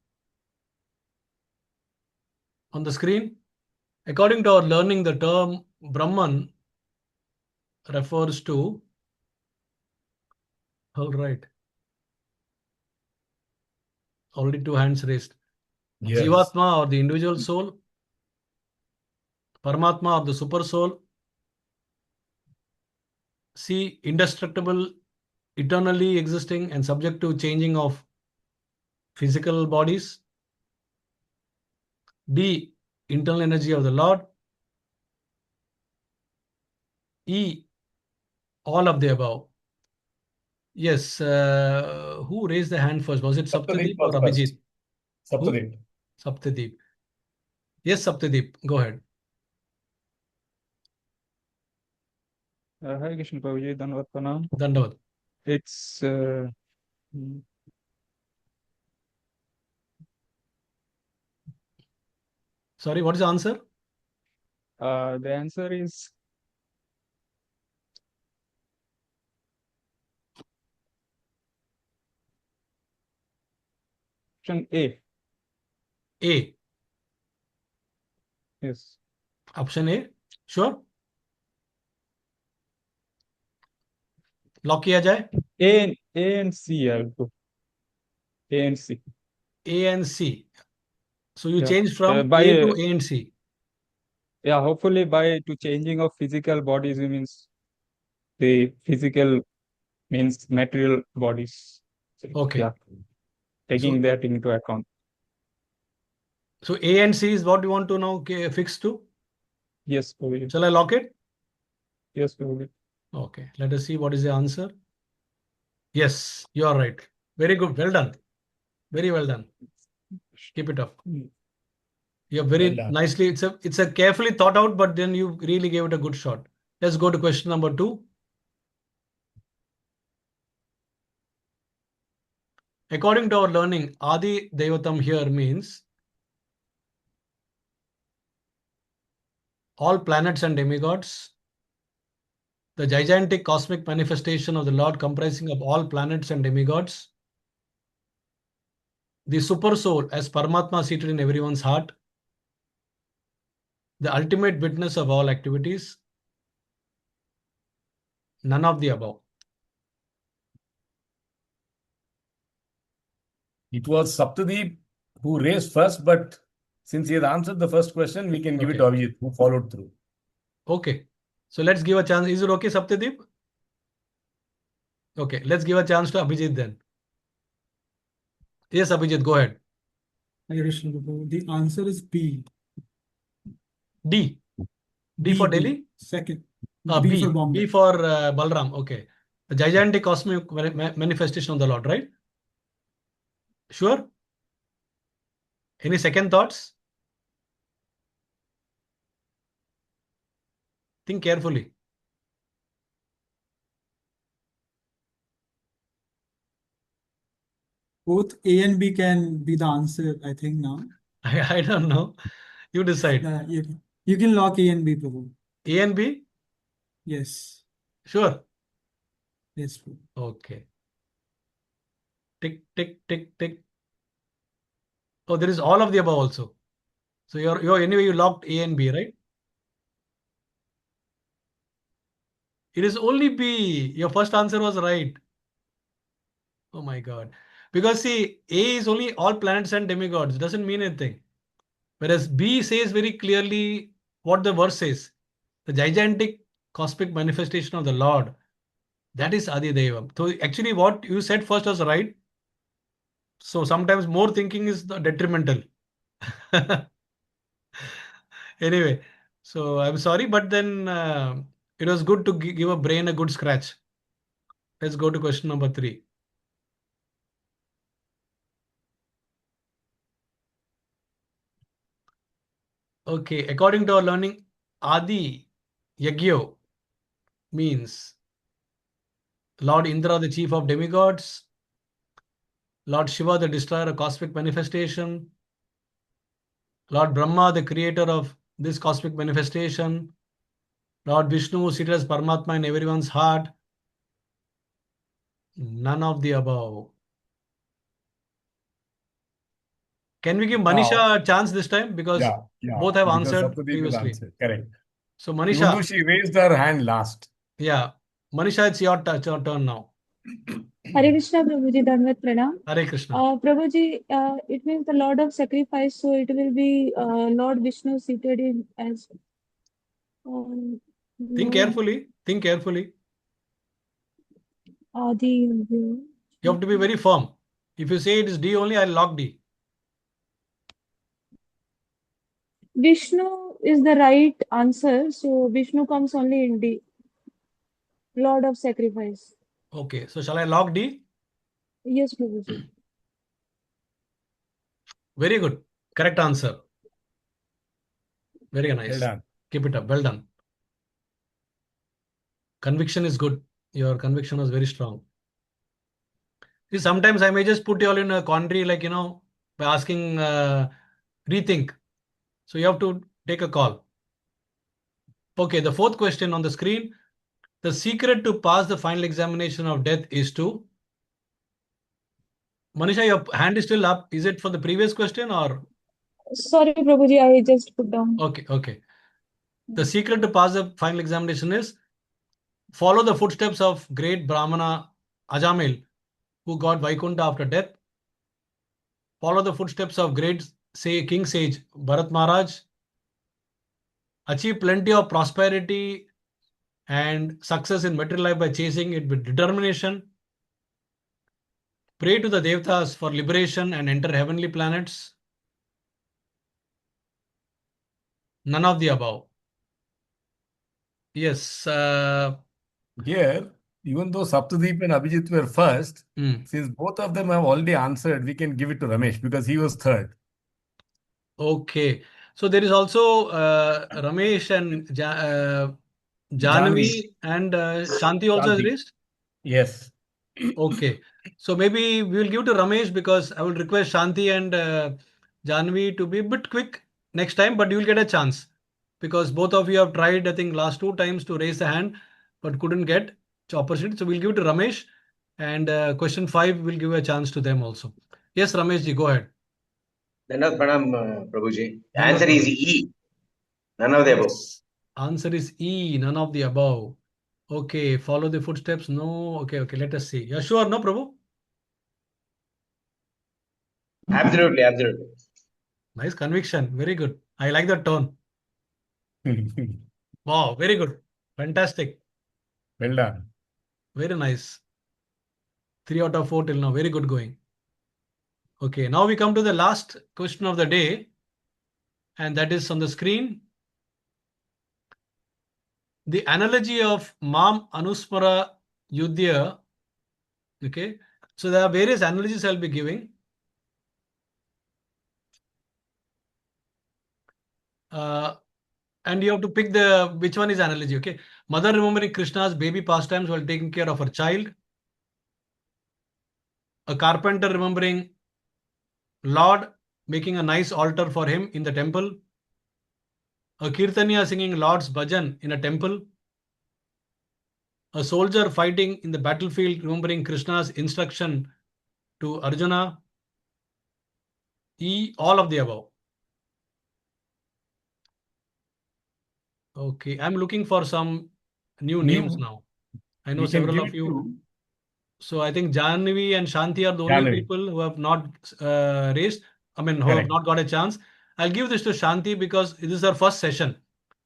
on the screen, according to our learning, the term Brahman refers to, all right, already two hands raised. Yes. Jivatma or the individual soul, Paramatma or the super soul, C, indestructible, eternally existing and subject to changing of physical bodies, D, internal energy of the Lord, E, all of the above. Yes, who raised the hand first? Was it Saptadeep Saptadeep or was Abhijit? first. Who? Saptadeep. Saptadeep. Yes, Saptadeep, go ahead. Hi, Krishna Prabhuji, Dhanavad Pranam. Dandavad. It's Sorry, what is the answer? the answer is option A. A. Yes. Option A. Sure. Lock किया जाए. A and C. I'll go. A and C. A and C. So you Yeah. changed from By A to A and C. yeah, hopefully by to changing of physical bodies, it means the physical means material bodies. So, Okay. yeah, taking that into account. So A and C is what you want to now fix to. Yes, Prabhuji. Shall I lock it? Yes, Prabhuji. Okay. Let us see what is the answer. Yes, you are right. Very good. Well done. Very well done. Keep it up. You have very Well done. nicely. It's a carefully thought out, but then you really gave it a good shot. Let's go to question number 2. According to our learning, Adi Devatam here means all planets and demigods, the gigantic cosmic manifestation of the Lord comprising of all planets and demigods, the super soul as Paramatma seated in everyone's heart, the ultimate witness of all activities, none of the above. It was Saptadeep who raised first, but since he has answered the first question, we can give it to Abhijit, who followed through. Okay. So let's give a chance. Is it okay, Saptadeep? Okay, let's give a chance to Abhijit then. Yes, Abhijit, go ahead. The answer is B. D. D for Delhi? Second. B. B for Bombay. B for Balram. Okay. The gigantic cosmic manifestation of the Lord, right? Sure? Any second thoughts? Think carefully. Both A and B can be the answer, I think now. I don't know. You decide. You can lock A and B, Prabhu. A and B? Yes. Sure. Yes, Prabhu. Okay. Tick, tick, tick, tick. Oh, there is all of the above also. So you're anyway, you locked A and B, right? It is only B. Your first answer was right. Oh my God. Because see, A is only all planets and demigods. Doesn't mean anything. Whereas B says very clearly what the verse says. The gigantic cosmic manifestation of the Lord. That is Adi Devam. So actually what you said first was right. So sometimes more thinking is detrimental. Anyway, so I'm sorry, but then it was good to give a brain a good scratch. Let's go to question number 3. Okay, according to our learning, Adi Yagyo means Lord Indra, the chief of demigods, Lord Shiva, the destroyer of cosmic manifestation, Lord Brahma, the creator of this cosmic manifestation, Lord Vishnu, seated as Paramatma in everyone's heart. None of the above. Can we give Manisha a chance this time? Because both have because answered Saptadeep has previously. answered. Correct. So Even though Manisha, she raised her hand last. yeah. Manisha, it's your turn now. Hare Krishna, Prabhuji, Dhanvat Pranam. Hare Krishna. Prabhuji, it means the Lord of Sacrifice, so it will be Lord Vishnu seated in as Think Lord carefully. Think carefully. Adi. You have to be very firm. If you say it is D only, I'll lock D. Vishnu is the right answer, so Vishnu comes only in D. Lord of Sacrifice. Okay, so shall I lock D? Yes, Prabhuji. Very good. Correct answer. Very Well nice. done. Keep it up. Well done. Conviction is good. Your conviction was very strong. See, sometimes I may just put you all in a quandary, like, by asking, rethink. So you have to take a call. Okay, the fourth question on the screen. The secret to pass the final examination of death is to. Manisha, your hand is still up. Is it for the previous question or? Sorry, Prabhuji, I just put down. Okay, okay. The secret to pass the final examination is follow the footsteps of great Brahmana Ajamil, who got Vaikuntha after death. Follow the footsteps of great King Sage Bharat Maharaj. Achieve plenty of prosperity and success in material life by chasing it with determination. Pray to the Devatas for liberation and enter heavenly planets. None of the above. Yes. Here, even though Saptadeep and Abhijit were first, since both of them have already answered, we can give it to Ramesh because he was third. Okay. So there is also Ramesh and Janvi and Shanti also has Shanti. raised? Yes. Okay. So maybe we will give to Ramesh because I will request Shanti and Janvi to be a bit quick next time, but you will get a chance because both of you have tried, I think, last 2 times to raise the hand, but couldn't get the opportunity. So we'll give to Ramesh and question 5 will give a chance to them also. Yes, Ramesh ji, go ahead. Dandavat Pranam, Prabhuji. The Dandavat answer is Pranam. E. None of the above. Yes. Answer is E, none of the above. Okay, follow the footsteps. No. Okay, okay. Let us see. Yeah, sure. No, Prabhu. Absolutely, absolutely. Nice conviction. Very good. I like the tone. Wow, very good. Fantastic. Well done. Very nice. 3 out of 4 till now. Very good going. Okay, now we come to the last question of the day, and that is on the screen. The analogy of Mam Anusmara Yudhya. Okay. So there are various analogies I'll be giving. And you have to pick the which one is analogy. Okay. Mother remembering Krishna's baby pastimes while taking care of her child. A carpenter remembering Lord making a nice altar for him in the temple. A kirtaniya singing Lord's bhajan in a temple. A soldier fighting in the battlefield remembering Krishna's instruction to Arjuna. All of the above. Okay, I'm looking for some new names now. I know We can several give of it you. to So I think Janvi and Shanti are the only January. people who have not raised. I mean, who have Correct. not got a chance. I'll give this to Shanti because this is her first session.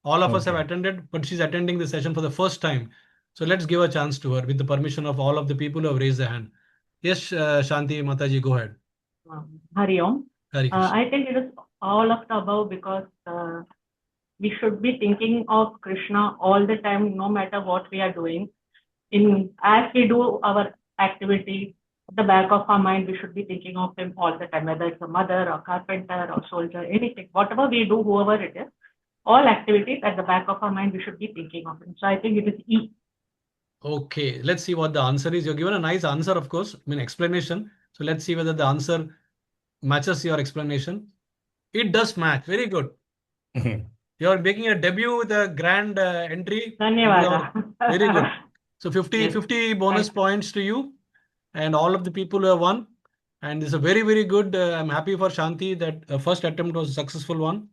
All of us have Okay. attended, but she's attending the session for the first time. So let's give a chance to her with the permission of all of the people who have raised their hand. Yes, Shanti Mataji, go ahead. Hari Om. Hari Krishna. I think it is all of the above because we should be thinking of Krishna all the time, no matter what we are doing. As we do our activity, at the back of our mind, we should be thinking of him all the time, whether it's a mother or carpenter or soldier, anything, whatever we do, whoever it is, all activities at the back of our mind, we should be thinking of him. So I think it is E. Okay, let's see what the answer is. You're given a nice answer, of course, I mean explanation. So let's see whether the answer matches your explanation. It does match. Very good. You're making a debut with a grand entry. And Dhanyavada. very good. So 50, Yes. 50 bonus Thank you. points to you and all of the people who have won. And it's a very, very good. I'm happy for Shanti that first attempt was a successful one.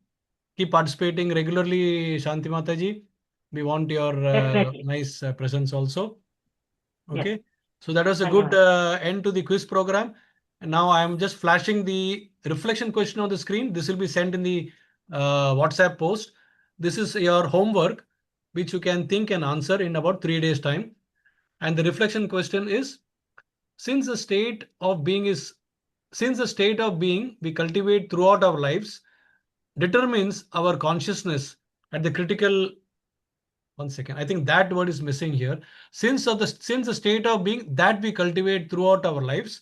Keep participating regularly, Shanti Mataji. We want your Definitely. nice presence also. Yes. Okay. So that was a good end to the quiz program. And now I am just flashing the reflection question on the screen. This will be sent in the WhatsApp post. This is your homework, which you can think and answer in about 3 days' time. And the reflection question is, since the state of being we cultivate throughout our lives determines our consciousness at the critical. One second. I think that word is missing here. Since the state of being that we cultivate throughout our lives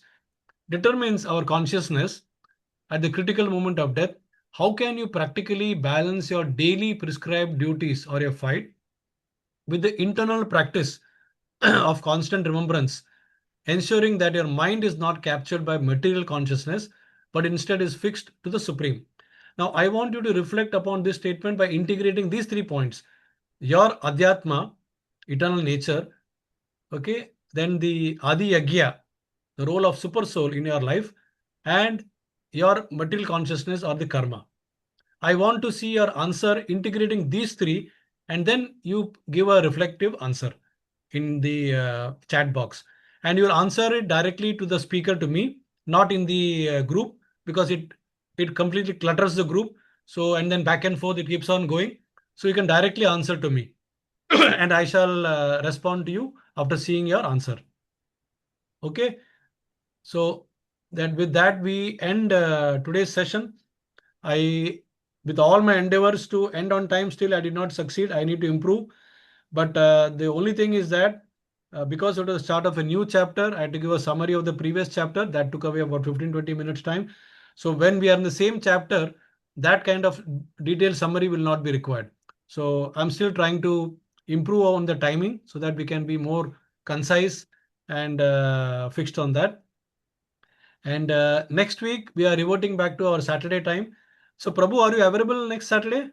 determines our consciousness at the critical moment of death, how can you practically balance your daily prescribed duties or your fight with the internal practice of constant remembrance, ensuring that your mind is not captured by material consciousness, but instead is fixed to the supreme? Now, I want you to reflect upon this statement by integrating these 3 points: your adhyatma, eternal nature, okay, then the adi yagya, the role of super soul in your life, and your material consciousness or the karma. I want to see your answer integrating these three, and then you give a reflective answer in the chat box. And you'll answer it directly to the speaker, to me, not in the group, because it completely clutters the group. So, and then back and forth, it keeps on going. So you can directly answer to me, and I shall respond to you after seeing your answer. Okay. So that with that we end today's session. With all my endeavors to end on time, still I did not succeed. I need to improve. But the only thing is that because it was the start of a new chapter, I had to give a summary of the previous chapter. That took away about 15-20 minutes time. So when we are in the same chapter, that kind of detailed summary will not be required. So I'm still trying to improve on the timing so that we can be more concise and fixed on that. And next week, we are reverting back to our Saturday time. So, Prabhu, are you available next Saturday?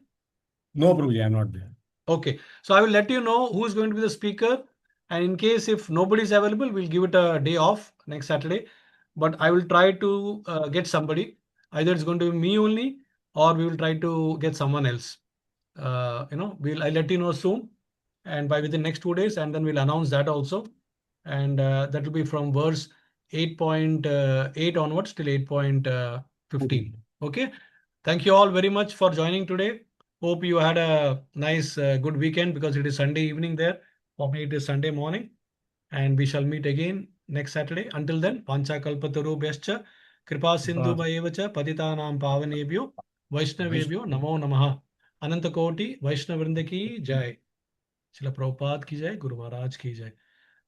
No, Prabhuji, I'm not there. Okay. So, I will let you know who is going to be the speaker. And in case if nobody is available, we'll give it a day off next Saturday. But I will try to get somebody. Either it's going to be me only, or we will try to get someone else. I'll let you know soon, and by within next 2 days, and then we'll announce that also. And that will be from verse 8.8 onwards till 8.15. Okay. Thank you all very much for joining today. Hope you had a nice, good weekend because it is Sunday evening there. For me, it is Sunday morning. And we shall meet again next Saturday. Until then, Pancha Kalpataru Bescha, Kripa Sindhu Bhayevacha, Patitanam Pavanebhyo, Vaishnavebhyo, Namo Namaha. अनंत कोटि वैष्णव वृंद की जय। श्रील प्रभुपाद की जय। गुरु महाराज की जय।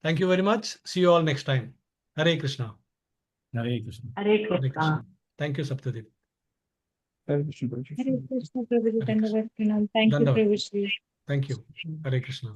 Thank you very much. See you all next time. Hare Krishna. Hare Krishna. Hare Hare Krishna. Krishna. Thank you, Saptadeep. Hare Krishna, Prabhuji. Hare Krishna, Prabhuji. Hare Krishna. Thank you, Dandavad. Prabhuji. Thank you. Hare Krishna.